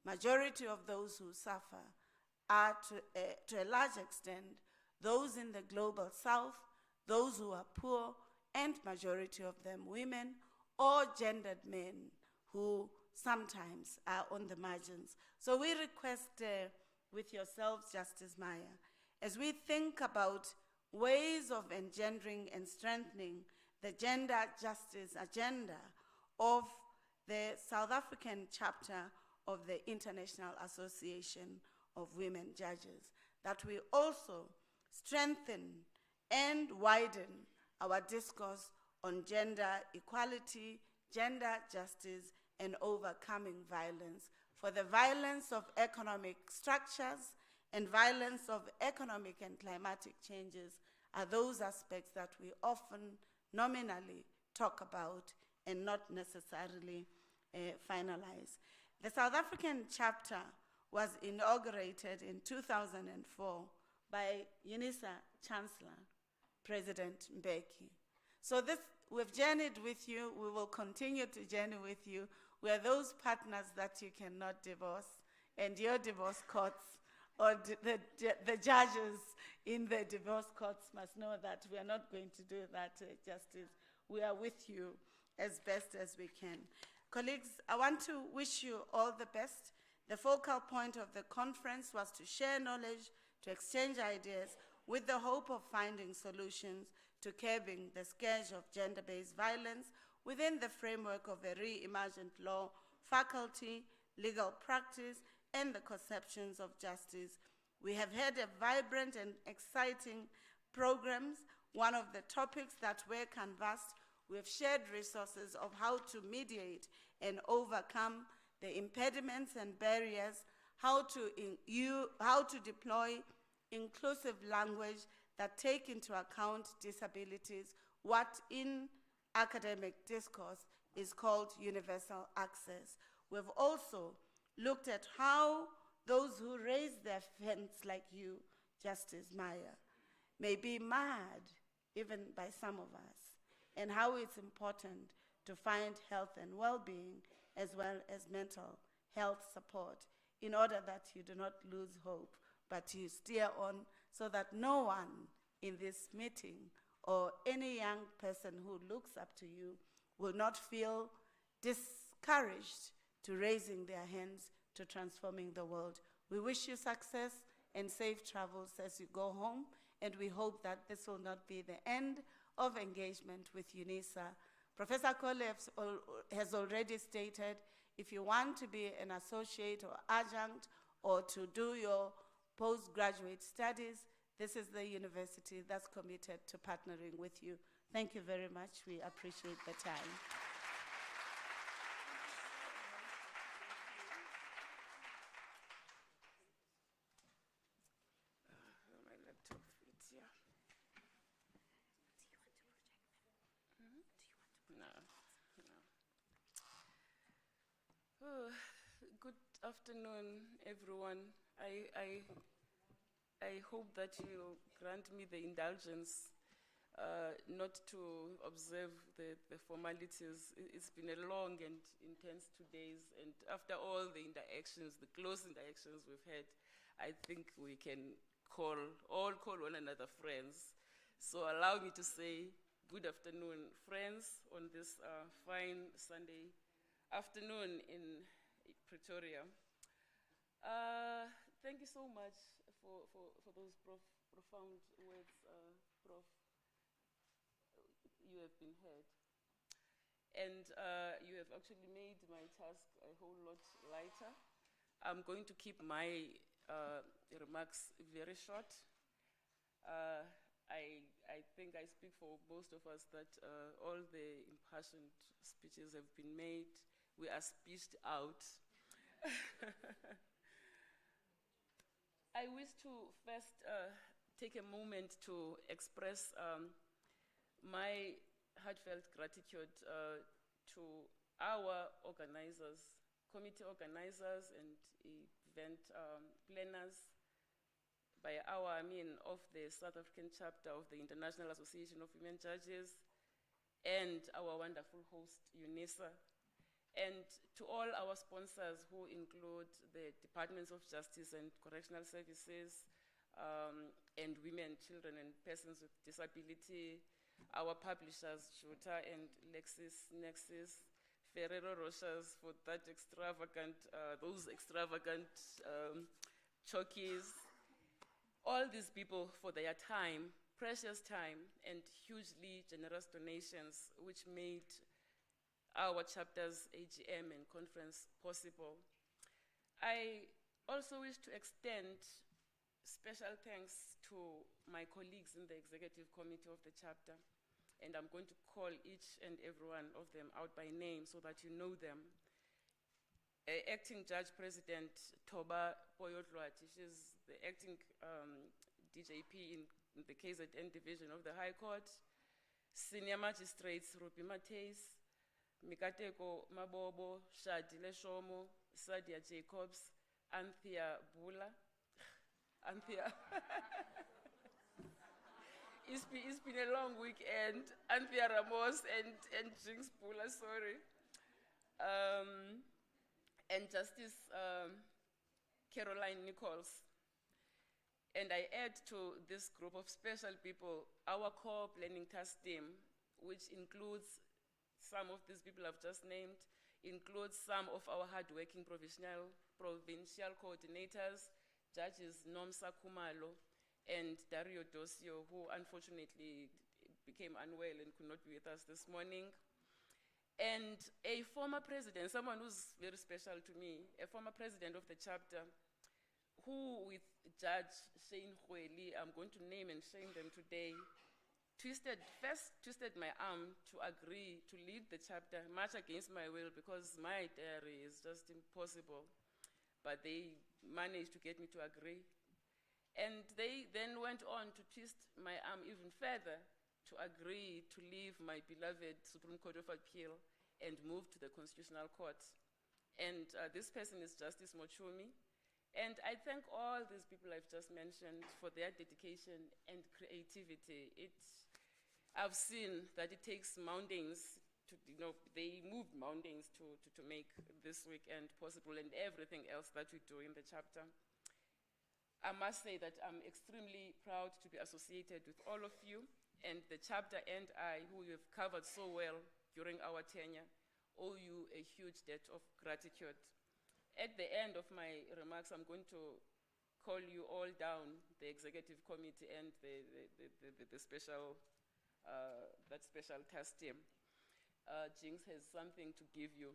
Majority of those who suffer are to a large extent those in the global south, those who are poor, and majority of them women or gendered men who sometimes are on the margins. So we request with yourselves, Justice Maya, as we think about ways of engendering and strengthening the gender justice agenda of the South African chapter of the International Association of Women Judges, that we also strengthen and widen our discourse on gender equality, gender justice, and overcoming violence. For the violence of economic structures and violence of economic and climatic changes are those aspects that we often nominally talk about and not necessarily finalize. The South African chapter was inaugurated in 2004 by UNISA Chancellor, President Mbeki. So we've journeyed with you, we will continue to journey with you. We are those partners that you cannot divorce, and your divorce courts or the judges in the divorce courts must know that we are not going to do that, Justice. We are with you as best as we can. Colleagues, I want to wish you all the best. The focal point of the conference was to share knowledge, to exchange ideas, with the hope of finding solutions to curbing the scourge of gender-based violence within the framework of a reimagined law, faculty, legal practice, and the conceptions of justice. We have had a vibrant and exciting programs. One of the topics that were canvassed, we have shared resources of how to mediate and overcome the impediments and barriers, how to deploy inclusive language that take into account disabilities, what in academic discourse is called universal access. We've also looked at how those who raise their hands like you, Justice Maya, may be mad even by some of us, and how it's important to find health and well-being as well as mental health support in order that you do not lose hope, but you steer on so that no one in this meeting or any young person who looks up to you will not feel discouraged to raising their hands to transforming the world. We wish you success and safe travels as you go home, and we hope that this will not be the end of engagement with UNISA. Professor Kole has already stated, if you want to be an associate or adjunct or to do your postgraduate studies, this is the university that's committed to partnering with you. Thank you very much. We appreciate the time. Good afternoon, everyone. I hope that you grant me the indulgence not to observe the formalities. It's been a long and intense 2 days, and after all the interactions, the close interactions we've had, I think we can call one another friends. So allow me to say good afternoon, friends, on this fine Sunday afternoon in Pretoria. Thank you so much for those profound words, Prof. You have been heard. And you have actually made my task a whole lot lighter. I'm going to keep my remarks very short. I think I speak for most of us that all the impassioned speeches have been made. We are speeched out. I wish to first take a moment to express my heartfelt gratitude to our organizers, committee organizers and event planners. By our, I mean of the South African chapter of the International Association of Women Judges, and our wonderful host, UNISA, and to all our sponsors who include the Departments of Justice and Correctional Services, and women, children, and persons with disability, our publishers, Juta and Nexus, Ferrero Rochers for that extravagant, those extravagant chokis, all these people for their time, precious time, and hugely generous donations, which made our chapter's AGM and conference possible. I also wish to extend special thanks to my colleagues in the executive committee of the chapter, and I'm going to call each and every one of them out by name so that you know them. Acting Judge President Toba Poyotlwati, she's the acting DJP in the KZN division of the High Court. Senior Magistrates Rupi Mateis, Mikateko Mabobo, Shadile Shomo, Sadia Jacobs, Anthea Bula. Anthea. It's been a long weekend. Anthea Ramos and Jinx Bula, sorry. And Justice Caroline Nichols. And I add to this group of special people our core planning task team, which includes some of these people I've just named, includes some of our hardworking provincial coordinators, Judges Nomsa Kumalo and Dario Dosio, who unfortunately became unwell and could not be with us this morning. And a former president, someone who's very special to me, a former president of the chapter, who with Judge Shane Hueli, I'm going to name and shame them today, first twisted my arm to agree to lead the chapter, much against my will, because my diary is just impossible. But they managed to get me to agree. And they then went on to twist my arm even further to agree to leave my beloved Supreme Court of Appeal and move to the Constitutional Court. And this person is Justice Mochumi. And I thank all these people I've just mentioned for their dedication and creativity. I've seen that it takes mountains to, they moved mountains to make this weekend possible and everything else that we do in the chapter. I must say that I'm extremely proud to be associated with all of you, and the chapter and I, who you have covered so well during our tenure, owe you a huge debt of gratitude. At the end of my remarks, I'm going to call you all down, the executive committee and the special, that special task team. Jinx has something to give you.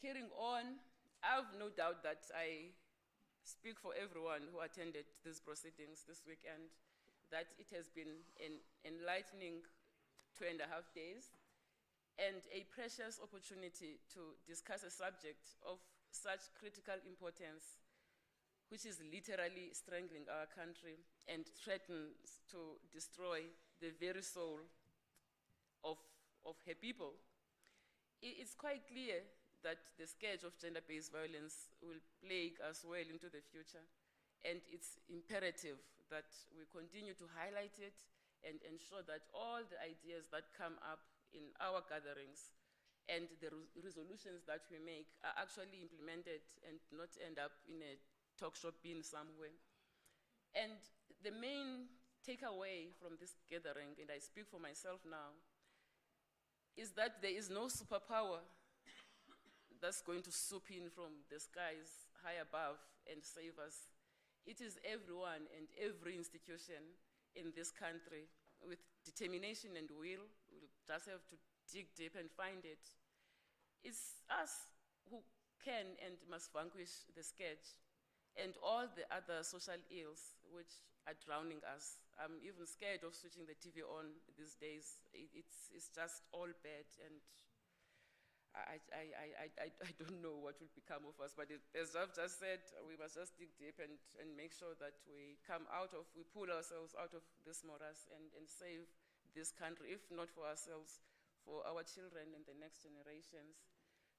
Carrying on, I have no doubt that I speak for everyone who attended these proceedings this weekend, that it has been an enlightening 2.5 days and a precious opportunity to discuss a subject of such critical importance, which is literally strangling our country and threatens to destroy the very soul of her people. It's quite clear that the scourge of gender-based violence will plague us well into the future, and it's imperative that we continue to highlight it and ensure that all the ideas that come up in our gatherings and the resolutions that we make are actually implemented and not end up in a talk shop bin somewhere. And the main takeaway from this gathering, and I speak for myself now, is that there is no superpower that's going to swoop in from the skies high above and save us. It is everyone and every institution in this country with determination and will. We'll just have to dig deep and find it. It's us who can and must vanquish the scourge and all the other social ills which are drowning us. I'm even scared of switching the TV on these days. It's just all bad, and I don't know what will become of us, but as I've just said, we must just dig deep and make sure that we pull ourselves out of this morass and save this country, if not for ourselves, for our children and the next generations.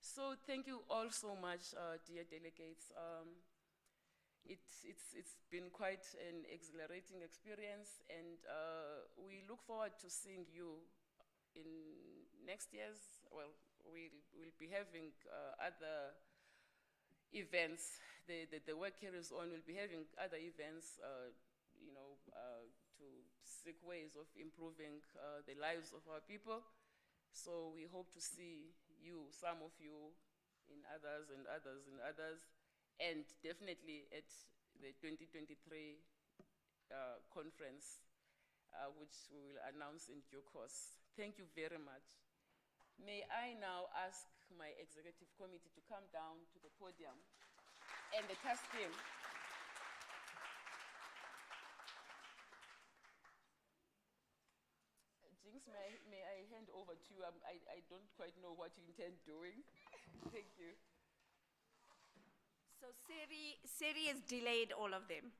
So thank you all so much, dear delegates. It's been quite an exhilarating experience, and we look forward to seeing you in next year's. Well, we'll be having other events. The work carries on. We'll be having other events, to seek ways of improving the lives of our people. So we hope to see you, some of you, in others and others and others, and definitely at the 2023 conference, which we will announce in due course. Thank you very much. May I now ask my executive committee to come down to the podium and the task team. Jinx, may I hand over to you? I don't quite know what you intend doing. Thank you. So Siri has delayed all of them.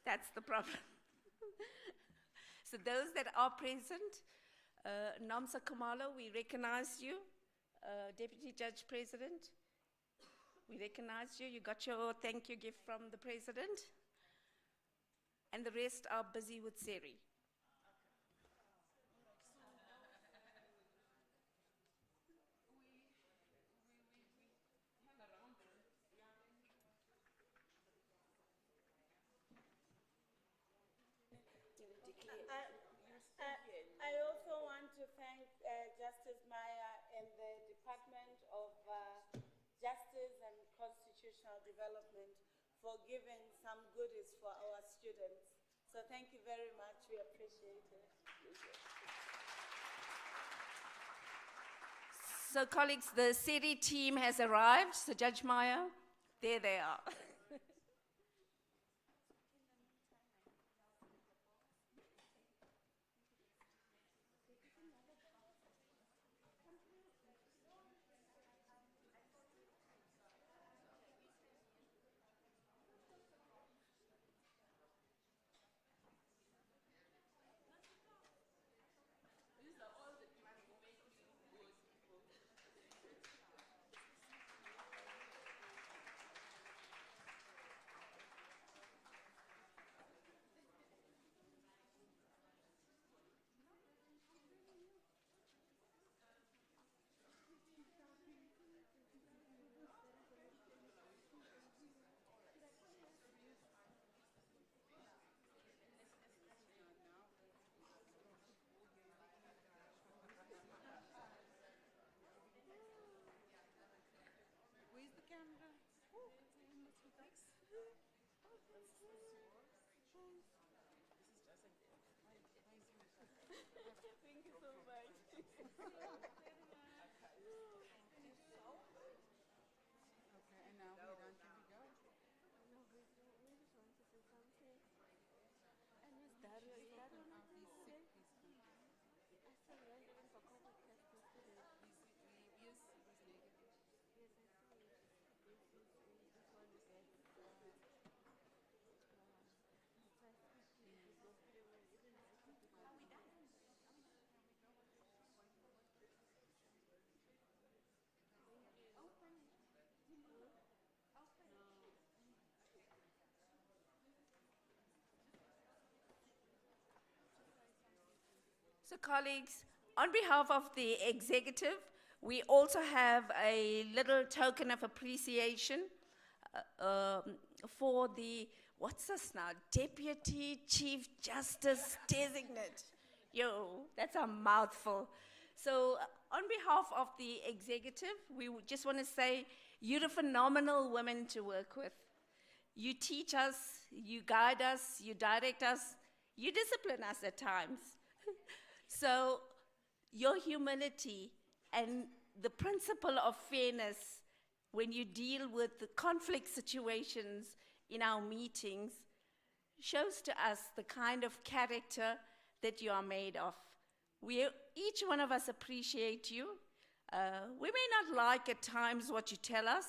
That's the problem. So those that are present, Namsa Kamala, we recognize you. Deputy Judge President, we recognize you. You got your thank you gift from the President. And the rest are busy with Siri. I also want to thank Justice Maya and the Department of Justice and Constitutional Development for giving some goodies for our students. So thank you very much. We appreciate it. So colleagues, the Siri team has arrived. So Judge Maya, there they are. Where's the camera? Thank you so much. Okay, and now we're done. Can we go? No, we just want to say something. And Miss Dario, is that one of these sick? I saw you even for contact test yesterday. Yes, it was negative. Yes, I saw it. This one you get. So colleagues, on behalf of the executive, we also have a little token of appreciation for the, what's this now, Deputy Chief Justice Designate. Yo, that's a mouthful. So on behalf of the executive, we would just want to say you're a phenomenal woman to work with. You teach us, you guide us, you direct us, you discipline us at times. So your humility and the principle of fairness when you deal with the conflict situations in our meetings shows to us the kind of character that you are made of. Each one of us appreciate you. We may not like at times what you tell us,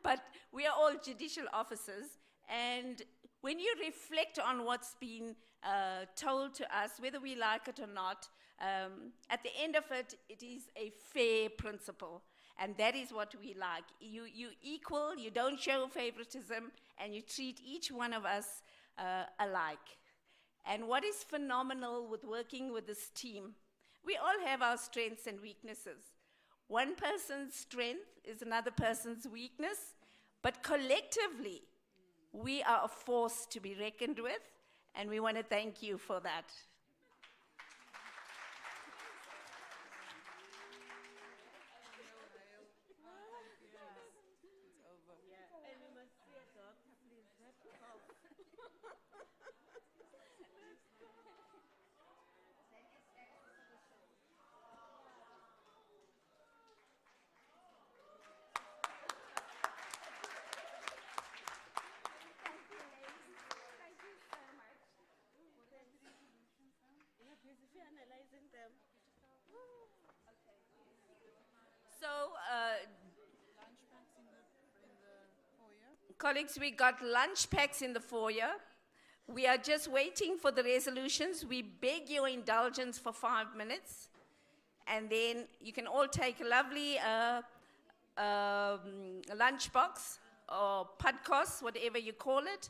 but we are all judicial officers, and when you reflect on what's been told to us, whether we like it or not, at the end of it, it is a fair principle. And that is what we like. You equal, you don't show favoritism, and you treat each one of us alike. And what is phenomenal with working with this team, we all have our strengths and weaknesses. One person's strength is another person's weakness, but collectively, we are a force to be reckoned with, and we want to thank you for that. Analyzing them. So, colleagues, we got lunch packs in the foyer. We are just waiting for the resolutions. We beg your indulgence for 5 minutes. And then you can all take a lovely lunch box or podcast, whatever you call it.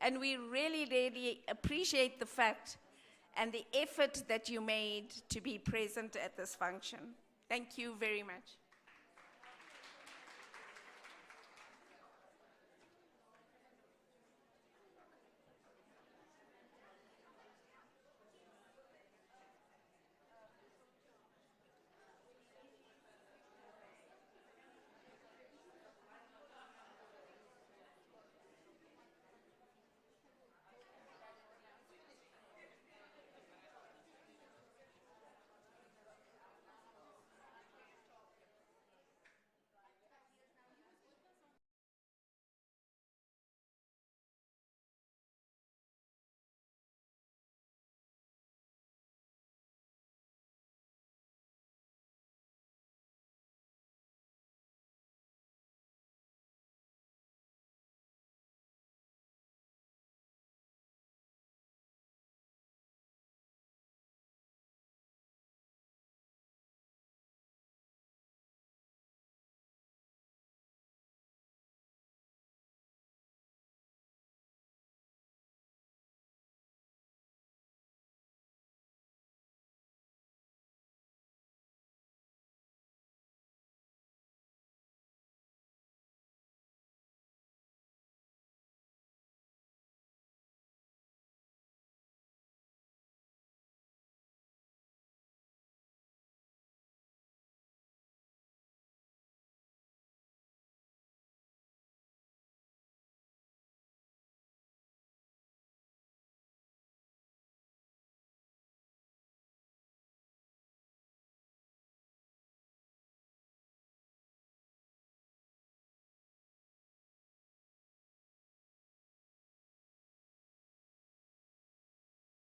And we really, really appreciate the fact and the effort that you made to be present at this function. Thank you very much.